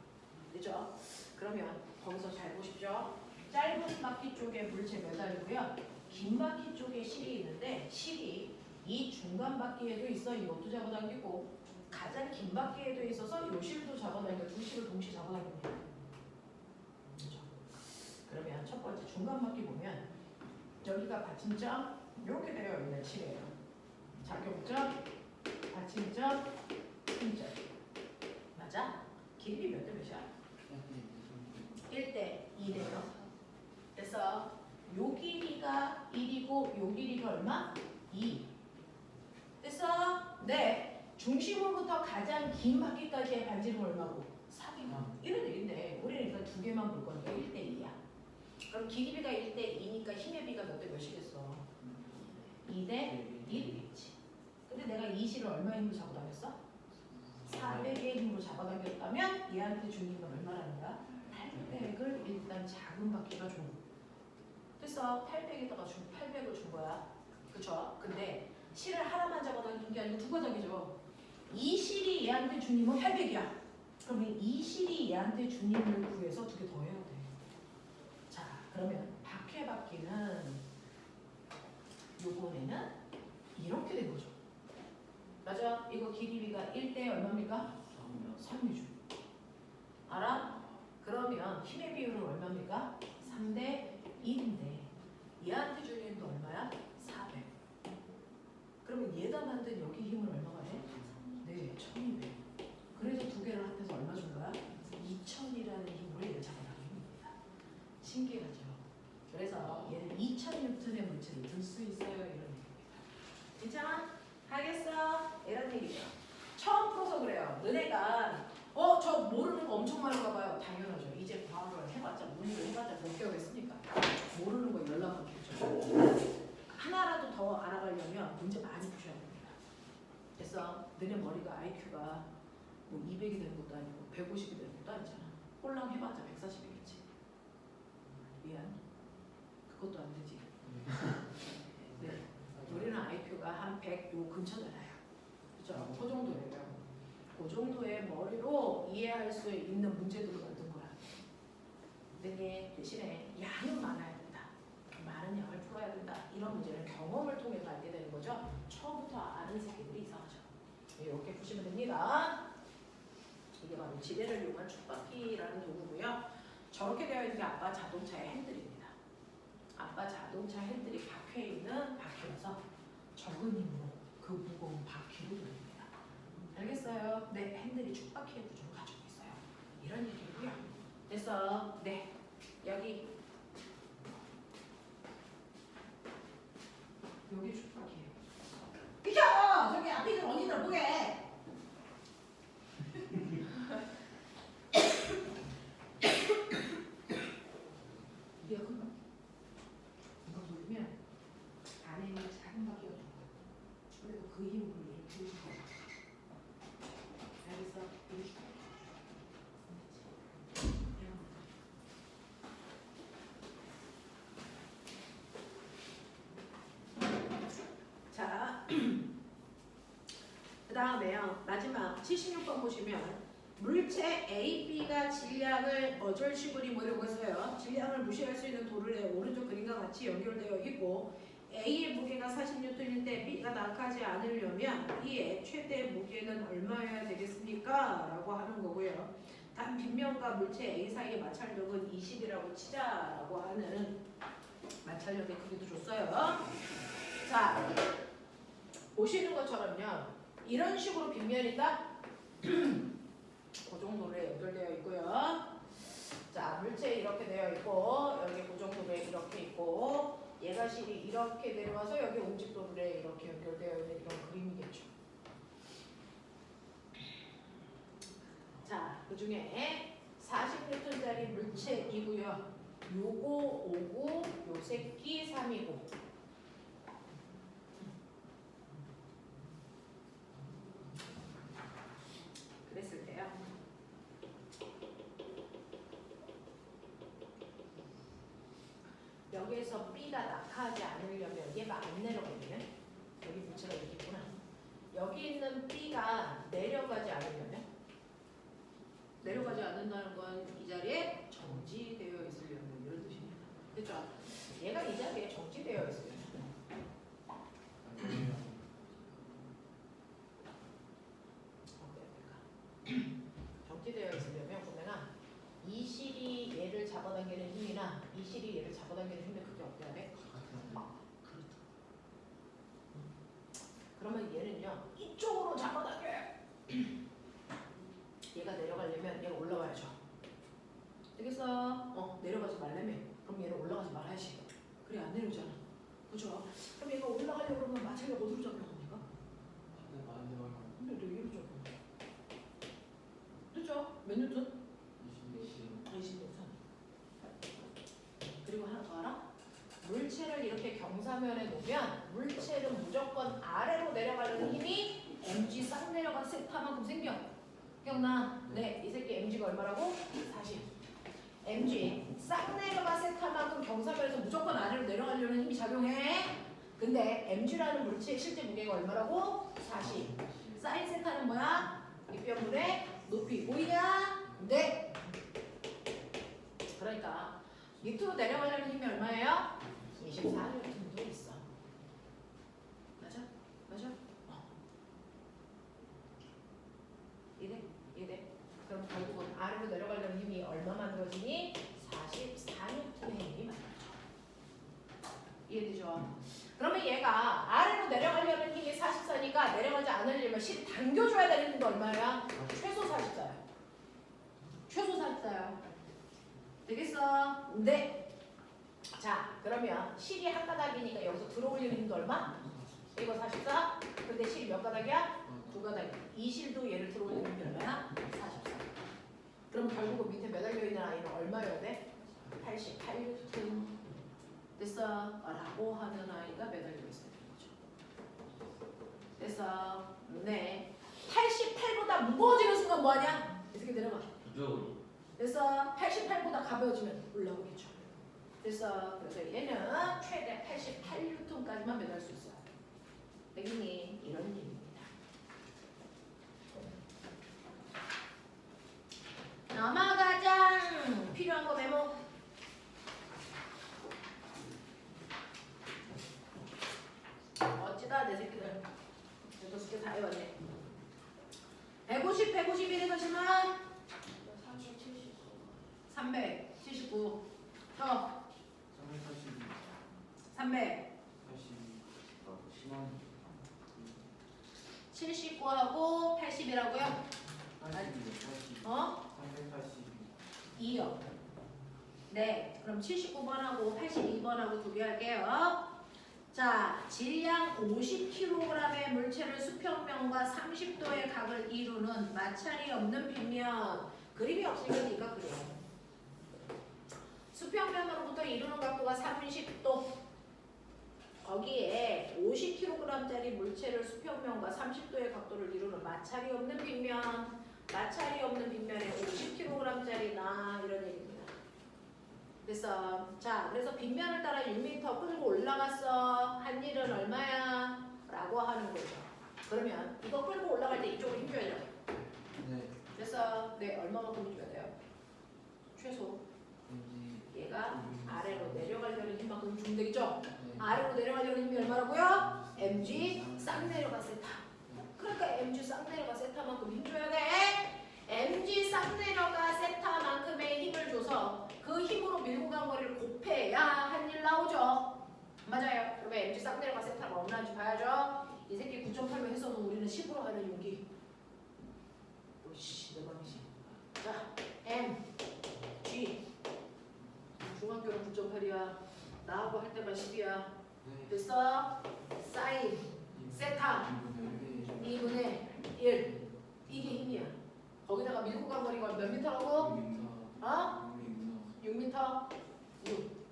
그죠? 그러면 거기서 잘 보십시오. 짧은 바퀴 쪽에 물체 매달리고요. 긴 바퀴 쪽에 실이 있는데 실이 이 중간 바퀴에도 있어. 이것도 잡아당기고 가장 긴 바퀴에도 있어서 이 실도 잡아당겨. 두 실을 동시에 잡아당깁니다. 그렇죠? 그러면 첫 번째 중간 바퀴 보면 여기가 받침점 이렇게 되어 있는 실이에요. 작용점, 받침점, 힘점. 맞아? 길이 몇 대 몇이야? 1대 2대요. 그래서 요 길이가 1이고 요 길이가 얼마? 2. 그래서 네 중심으로부터 가장 긴 바퀴까지의 반지름 얼마고? 3이요. 이런 얘기인데 우리는 일단 두 개만 볼 거니까 1대 2야. 그럼 길이비가 1대 2니까 힘의 비가 몇 대 몇이겠어? 2대 1이겠지. 근데 내가 이 실을 얼마 힘으로 잡아당겼어? 400의 힘으로 잡아당겼다면 얘한테 준 힘은 얼마라는 거야? 800을 일단 작은 바퀴가 준 거야. 그래서 800에다가 800을 준 거야. 그쵸? 근데 실을 하나만 잡아당긴 게 아니고 두 가닥이죠. 이 실이 얘한테 준 힘은 800이야. 그러면 이 실이 얘한테 준 힘을 구해서 두 개 더 해야 돼. 자, 그러면 바퀴는 요번에는 이렇게 된 거죠. 맞아? 이거 길이비가 1대 얼마입니까? 3이죠. 알아? 그러면 힘의 비율은 얼마입니까? 3대 1인데 얘한테 준 힘도 얼마야? 400. 그러면 얘가 만든 여기 힘은 얼마가 돼? 네, 1200. 그래서 두 개를 합해서 얼마 준 거야? 2000이라는 힘으로 얘를 잡아당깁니다. 신기하죠? 그래서 얘는 2000N의 물체를 들 수 있어요. 이런 얘기입니다. 괜찮아? 하겠어? 이런 얘기죠. 처음 풀어서 그래요. 너네가 저 모르는 거 엄청 많은가 봐요. 당연하죠. 이제 과학을 해봤자 문의를 해봤자 몇 개월 했으니까 모르는 거 연락만 겠죠. 하나라도 더 알아가려면 문제 많이 푸셔야 됩니다. 그래서 너네 머리가 IQ가 뭐 200이 되는 것도 아니고 150이 되는 것도 아니잖아. 홀랑 해봤자 140이겠지. 미안. 그것도 안 되지. 네. 우리는 IQ가 한 100 요 근처잖아요. 그죠? 그 정도예요. 그 정도의 머리로 이해할 수 있는 문제들을 만든 거야. 근데 대신에 양은 많아야 된다. 많은 양을 풀어야 된다. 이런 문제는 경험을 통해서 알게 되는 거죠. 처음부터 아는 새끼들이 이상하죠. 이렇게 보시면 됩니다. 이게 바로 지뢰를 이용한 촉바퀴라는 도구고요. 저렇게 되어 있는 게 아빠 자동차의 핸들입니다. 아빠 자동차 핸들이 박혀에 있는 바퀴라서 적은 힘으로 그 무거운 바퀴를 돌립니다. 알겠어요? 네, 핸들이 촉바퀴의 구조를 가지고 있어요. 이런 얘기고요. 그래서 네, 여기 촉바퀴예요. 비켜! 저기 앞에 있는 언니들 보게! 이게 큰 바퀴. 이거 돌리면 안에 있는 작은 바퀴가 돌아요. 그래서 그 힘으로 이렇게 돌리는 거예요. 알겠어? 이렇게 자, 그 다음에요. 마지막 76번 보시면 물체 A, B가 질량을 어쩔 시구리 뭐라고 했어요. 질량을 무시할 수 있는 도르래 오른쪽 그림과 같이 연결되어 있고 A의 무게가 40N인데 B가 낙하지 않으려면 B의 최대 무게는 얼마여야 되겠습니까? 라고 하는 거고요. 단 빗면과 물체 A 사이의 마찰력은 20이라고 치자라고 하는 마찰력의 크기도 줬어요. 자, 보시는 것처럼요. 이런 식으로 빗면이 딱 그 정도로 연결되어 있고요. 자, 물체 이렇게 되어 있고 여기 실이 이렇게 내려와서 여기 옹집도로에 이렇게 연결되어 있는 이런 그림이겠죠. 자, 그 중에 40N짜리 물체이고요. 요거 5고 요 새끼 3이고. 그랬을 때요. 여기에서 B가 낙하하지 않으려면 얘가 안 내려가면 여기 물체가 여기 있구나. 여기 있는 B가 내려가지 않으려면 내려가지 않는다는 건 이 자리에 정지되어 있으려면 이런 뜻입니다. 그렇죠? 얘가 이 자리에 정지되어 있으려면 정지되어 있으려면 보면은 이 실이 얘를 잡아당기는 힘이나 이 실이 얘를 잡아당기는 힘이 그게 어때야 돼? 그렇다. 그러면 얘는요 이쪽으로 잡아당겨요. 얘가 내려가려면 얘가 올라와야죠. 되겠어? 내려가지 말라며. 그럼 얘는 올라가지 말아야지. 그래 안 내려오잖아. 그죠? 그럼 얘가 올라가려고 그러면 마찰력 어디로 잡는 겁니까? 근데 너 얘로 잡는 거야. 그죠? 몇 뉴턴? 20뉴턴. 그리고 하나 더 알아? 물체를 이렇게 경사면에 놓으면 물체는 무조건 아래로 내려가려는 힘이 mg 싹 내려간 세타만큼 생겨. 기억나? 네, 이 새끼 mg가 얼마라고? 40. mg 싹 내려간 세타만큼 경사면에서 무조건 아래로 내려가려는 힘이 작용해. 근데 mg라는 물체의 실제 무게가 얼마라고? 40. 사인 세타는 뭐야? 입변물의 높이. 보이냐? 네. 그러니까 밑으로 내려가려는 힘이 얼마예요? 24N도 있어. 맞아? 맞아? 이해돼? 그럼 결국은 아래로 내려가려는 힘이 얼마 만들어지니? 44N의 힘이 만들어져. 이해되죠? 그러면 얘가 아래로 내려가려는 힘이 44니까 내려가지 않으려면 실이 당겨줘야 되는 힘도 얼마야? 최소 44야. 최소 44야. 되겠어? 네. 자, 그러면 실이 한 가닥이니까 여기서 들어올리는 힘도 얼마? 이거 44. 근데 실이 몇 가닥이야? 두 가닥. 이 실도 얘를 들어올리는 힘이 얼마야? 44. 그럼 결국은 밑에 매달려 있는 아이는 얼마여야 돼? 88N. 됐어? 라고 하는 아이가 매달려 있어야 되는 거죠. 됐어? 네. 88보다 무거워지는 순간 뭐하냐? 이 새끼 내려가. 됐어? 88보다 가벼워지면 올라오겠죠. 됐어? 그래서 얘는 최대 88N까지만 매달 수 있어요. 되겠니? 이런 얘기입니다. 넘어가자. 필요한 거 메모. 멋지다 내 새끼들. 6개 다 해왔네. 150, 151에서 10만 379. 더 300. 79하고 80이라고요? 2요. 네, 그럼 79번하고 82번하고 두 개 할게요. 자, 질량 50kg의 물체를 수평면과 30도의 각을 이루는 마찰이 없는 빗면. 그림이 없으니까 네가 그려. 수평면으로부터 이루는 각도가 30도. 거기에 50kg짜리 물체를 수평면과 30도의 각도를 이루는 마찰이 없는 빗면. 마찰이 없는 빗면에 50kg짜리 이런 얘기입니다. 됐어. 자, 그래서 빗면을 따라 6m 끌고 올라갔어. 한 일은 얼마야? 라고 하는 거죠. 그러면 이거 끌고 올라갈 때 이쪽으로 힘줘야죠. 네. 됐어. 네, 얼마만큼 힘줘야 돼요? 최소. 얘가 아래로 내려가려는 힘만큼 주면 되겠죠? 아래로 내려가려는 힘이 얼마라고요? mg 싹 내려가 세타. 그러니까 mg 싹 내려가 세타만큼 힘줘야 돼. mg 싹 내려가 세타만큼의 힘을 줘서 그 힘으로 밀고 간 거리를 곱해야 한 일 나오죠. 맞아요. 그러면 mg 싹 내려가 세타가 얼마인지 봐야죠. 이 새끼 9.8로 해서도 우리는 10으로 하는 용기. 오씨 내 맘이지. 자, m, g 중학교는 9.8이야. 나하고 할 때만 10이야. 됐어? 사인 세타 2분의 1 이게 힘이야. 거기다가 밀고 간 거리가 몇 미터라고? 어? 6m 6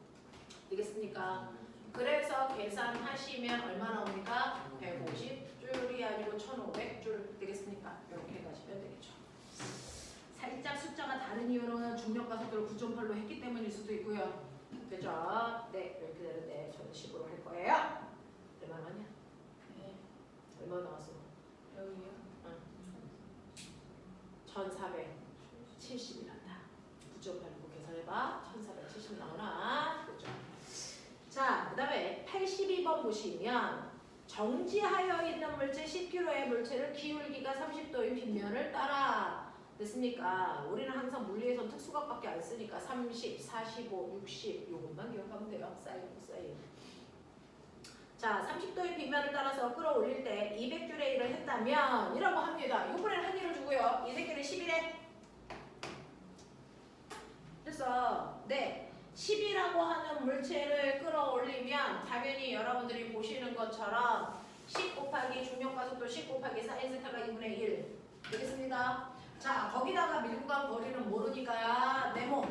되겠습니까? 그래서 계산하시면 얼마 나옵니까? 150줄이 아니고 1500줄 되겠습니까? 이렇게 해가시면 되겠죠. 살짝 숫자가 다른 이유는 중력과 속도를 9.8로 했기 때문일 수도 있고요. 그죠? 네, 이렇게 되는데 저는 10으로 할 거예요. 얼마 나왔냐? 네. 얼마 나왔어? 여기요? 응. 1470이 난다. 9.8로 계산해봐. 1470 나오나? 그죠? 자, 그 다음에 82번 보시면 정지하여 있는 물체 10kg의 물체를 기울기가 30도인 빗면을 따라 됐습니까? 우리는 항상 물리에선 특수각밖에 안 쓰니까 30, 45, 60 요것만 기억하면 돼요. 사인, 코사인. 자, 30도의 빗면을 따라서 끌어올릴 때 200줄의 일을 했다면 이라고 합니다. 이번에는 한 일을 주고요. 이 새끼는 10이래. 그래서 네, 10이라고 하는 물체를 끌어올리면 당연히 여러분들이 보시는 것처럼 10 곱하기 중력과 속도 10 곱하기 사인 세타가 2분의 1 되겠습니다. 자, 거기다가 밀고 간 거리는 모르니까 네모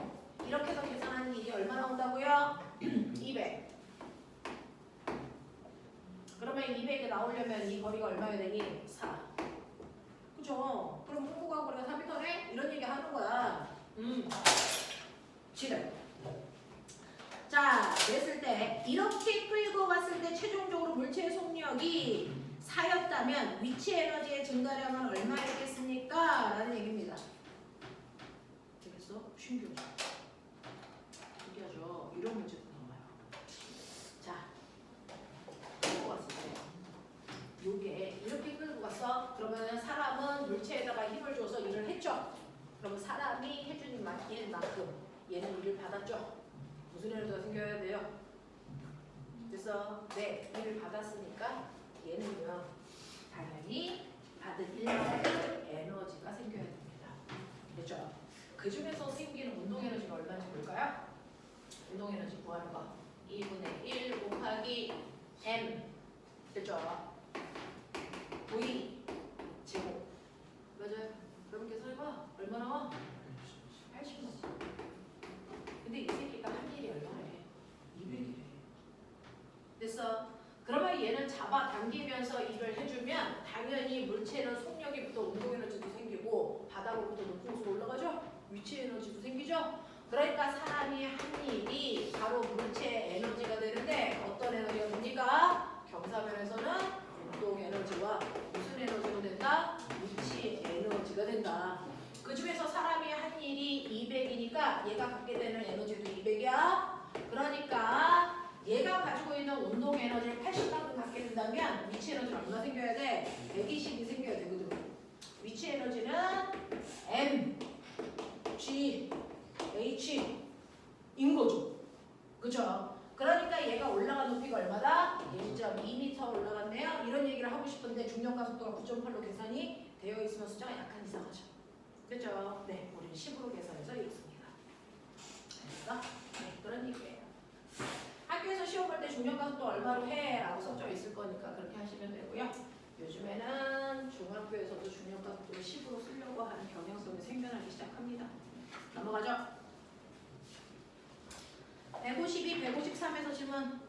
이렇게 해서 계산하는 일이 얼마 나온다고요? 200. 그러면 200이 나오려면 이 거리가 얼마야 되니? 4. 그죠? 그럼 밀고 간 거리가 3m네? 이런 얘기 하는 거야. 지름. 자, 그랬을 때 이렇게 끌고 갔을 때 최종적으로 물체의 속력이 4였다면 위치 에너지의 증가량은 얼마였겠습니까? 라는 얘기입니다. 되겠어? 신기하죠? 신기하죠? 이런 문제도 나와요. 자, 끌고 갔을 때 요게 이렇게 끌고 갔어? 그러면 사람은 물체에다가 힘을 줘서 일을 했죠? 그러면 사람이 해준 일만큼 얘는 일을 받았죠? 무슨 에너지가 생겨야 돼요? 그래서 네, 일을 받았으니까 얘는요 당연히 받은 일만큼 에너지가 생겨야 됩니다. 됐죠? 그 중에서 생기는 운동 에너지가 얼마인지 볼까요? 운동 에너지 구하는 거 2분의 1 곱하기 m 됐죠? v 제곱 맞아요? 그럼 계산해봐. 얼마 나와? 80만. 근데 이 새끼가 한 일이 얼마래? 200이래. 됐어? 그러면 얘는 잡아당기면서 일을 해주면 당연히 물체는 속력이부터 운동에너지도 생기고 바닥으로부터 높은 곳으로 올라가죠? 위치 에너지도 생기죠? 그러니까 사람이 한 일이 바로 물체의 에너지가 되는데 어떤 에너지가 됩니까? 경사면에서는 운동 에너지와 무슨 에너지가 된다? 위치 에너지가 된다. 그 중에서 사람이 한 일이 200이니까 얘가 갖게 되는 에너지도 200이야. 그러니까 얘가 가지고 있는 운동 에너지를 80만큼 갖게 된다면 위치 에너지는 얼마 생겨야 돼? 120이 생겨야 되거든. 위치 에너지는 M, G, H인 거죠. 그쵸? 그러니까 얘가 올라간 높이가 얼마다? 1.2m 올라갔네요. 이런 얘기를 하고 싶은데 중력과 속도가 9.8로 계산이 되어 있으면 숫자가 약간 이상하죠. 그죠? 네, 우리는 10으로 계산해서 이렇습니다. 알겠어? 네, 그런 얘기예요. 학교에서 시험 볼 때 중력과 속도 얼마로 해? 라고 써져 있을 거니까 그렇게 하시면 되고요. 요즘에는 중학교에서도 중력과 속도를 10으로 쓰려고 하는 경향성이 생겨나기 시작합니다. 넘어가죠? 152, 153에서 질문.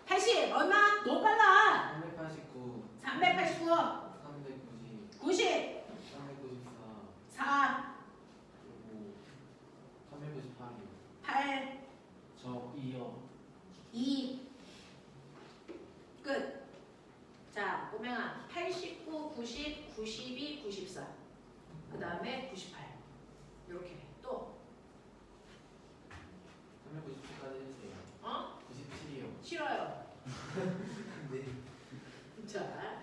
80 얼마? 너무 빨라. 389 90 4 8 저 2요. 2 끝. 자, 꼬맹아 89, 90, 92, 94 그 다음에 98 이렇게 또 390까지 해주세요. 어? 97이요. 싫어요. 네. 자,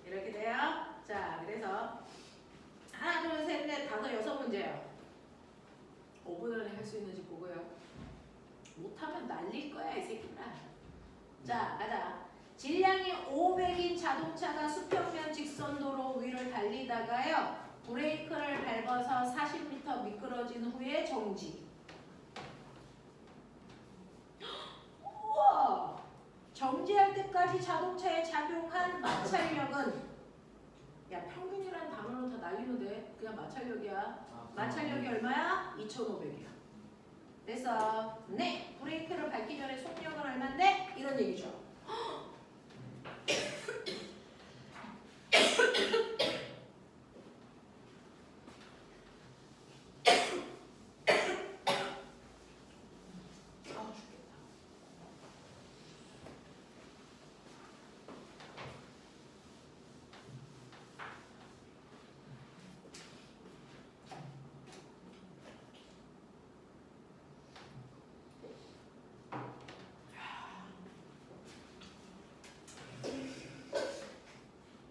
이렇게 돼요. 자, 그래서 하나, 둘, 셋, 넷, 다섯, 6문제예요. 5분 안에 할 수 있는지 보고요. 못하면 날릴 거야, 이 새끼들아. 자, 가자. 질량이 500인 자동차가 수평면 직선 도로 위를 달리다가요. 브레이크를 밟아서 40m 미끄러진 후에 정지. 그냥 마찰력이야. 아, 마찰력이 얼마야? 2,500이야. 그래서 네 브레이크를 밟기 전에 속력은 얼마인데? 이런 얘기죠. 아 죽겠다.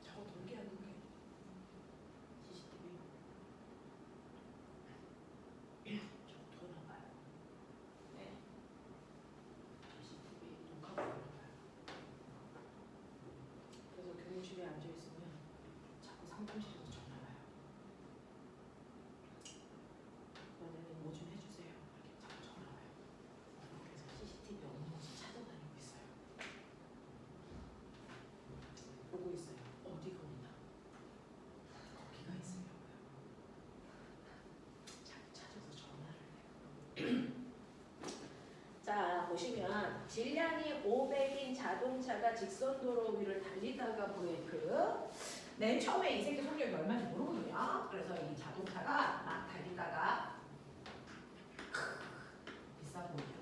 저거 돌게 안 돌게. CCTV. 저거 돌아가요. 네. CCTV 녹화가 돌아가요. 그래서 교무실에 앉아 있으면 자꾸 상담실에서 전화 와요. 원장님 뭐 좀 해주세요. 이렇게 자꾸 전화 와요. 그래서 CCTV 없는 곳을 찾아다니고 있어요. 보고 있어요. 어디가 오나. 거기가 있으려고요. 자꾸 찾아서 전화를 해요. 자 보시면 질량이 500인 자동차가 직선도로 위를 달리다가 브레이크. 맨 처음에 이 새끼 속력이 얼마인지 모르거든요. 그래서 이 자동차가 막 달리다가 비싸 보이죠?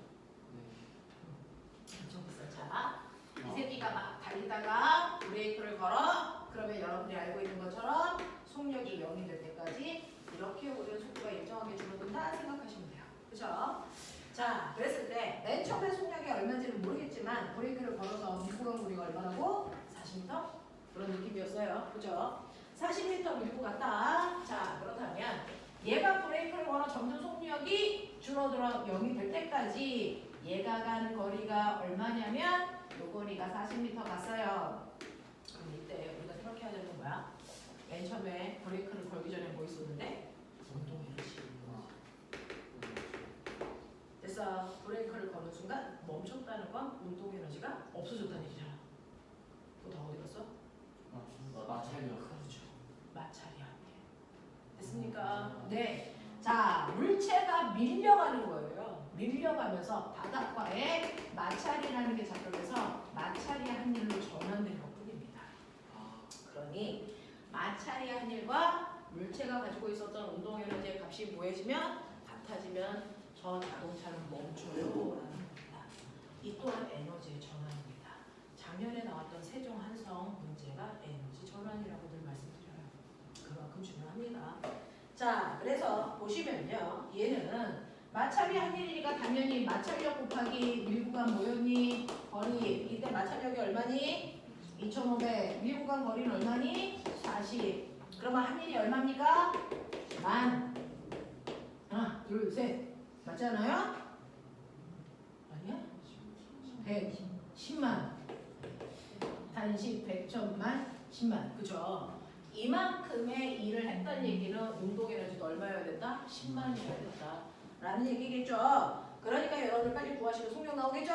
엄청 비싼 차. 이 새끼가 막 달리다가 브레이크를 걸어. 그러면 여러분들이 알고 있는 것처럼 속력이 0이 될 때까지 이렇게 오르는 속도가 일정하게 줄어든다 생각하시면 돼요. 그죠? 자, 그랬을 때 맨 처음에 속력이 얼마인지는 모르겠지만 브레이크를 걸어서 밀고 거리가 얼마라고? 40m? 그런 느낌이었어요. 그죠? 40m 밀고 갔다. 자, 그렇다면 얘가 브레이크를 걸어 점점 속력이 줄어들어 0이 될 때까지 얘가 간 거리가 얼마냐면 요 거리가 40m 갔어요. 그럼 이때 우리가 생각해야 되는 거야. 맨 처음에 브레이크를 걸기 전에 뭐 있었는데? 운동 에너지. 그래서 브레이크를 거는 순간 멈췄다는 건 운동 에너지가 없어졌다는 얘기잖아. 그거 다 어디 갔어? 마찰력. 그렇죠. 마찰이 안 돼. 됐습니까? 네. 자, 물체가 밀려가는 거예요. 밀려가면서 바닥과의 마찰이라는 게 작용해서 마찰이 한 일로 전환된 것뿐입니다. 그러니 마찰이 한 일과 물체가 가지고 있었던 운동 에너지의 값이 모여지면 같아지면 저 자동차는 멈춰요 라는 겁니다. 이 또한 에너지의 전환입니다. 작년에 나왔던 세종 한성 문제가 에너지 전환이라고 늘 말씀드려요. 그만큼 중요합니다. 자, 그래서 보시면요. 얘는 마찰이 한 일이니까 당연히 마찰력 곱하기 밀구간 뭐였니? 거리. 이때 마찰력이 얼마니? 2,500. 밀구간 거리는 얼마니? 40. 그러면 한 일이 얼마입니까? 만. 하나, 둘, 셋. 맞잖아요? 아니야? 100, 10만. 단식, 100, 1000만, 10만. 그죠? 이만큼의 일을 했다는 얘기는 운동 에너지도 얼마여야 된다? 10만이어야 된다. 라는 얘기겠죠? 그러니까 여러분들 빨리 구하시면 속력 나오겠죠?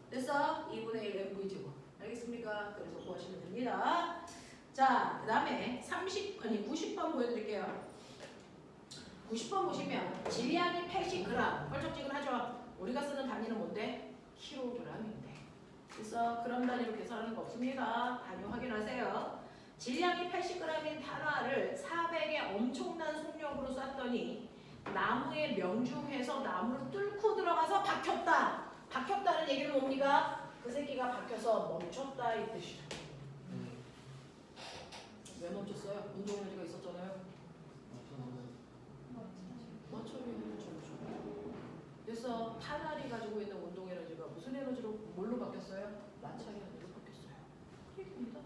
됐어? 2분의 1 MV제곱. 알겠습니까? 그래서 구하시면 됩니다. 자, 그 다음에 90번 보여드릴게요. 90번 보시면 질량이 80g. 펄쩍지근하죠? 우리가 쓰는 단위는 뭔데? 킬로그램인데. 그래서 그람 단위로 계산하는 거 없습니다. 단위 확인하세요. 질량이 80g인 탄화를 400의 엄청난 속력으로 쐈더니 나무에 명중해서 나무를 뚫고 들어가서 박혔다. 박혔다는 얘기는 뭡니까? 그 새끼가 박혀서 멈췄다 이 뜻이죠. 왜 멈췄어요? 운동 에너지가 있었잖아요. 마찰이 그래서 탄알이 가지고 있는 운동 에너지가 무슨 에너지로 뭘로 바뀌었어요? 마찰이 에너지로 바뀌었어요. 그 얘기입니다.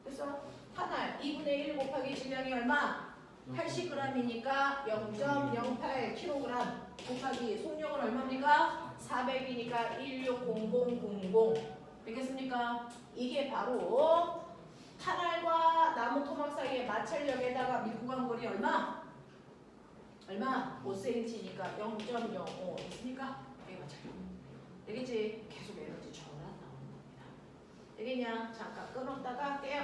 그래서 탄알 2분의 1 곱하기 질량이 얼마? 80g이니까 0.08kg 곱하기 속력은 얼마입니까? 400이니까 160000 되겠습니까? 이게 바로 탄알과 나무 토막 사이의 마찰력에다가 밀구간 거리 얼마? 얼마? 5cm니까 0.05 됐습니까? 이게 마찰력. 되겠지? 계속 에너지 전환 나오는 겁니다. 되겠냐? 잠깐 끊었다가 깨요.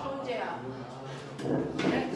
천재야. 그래?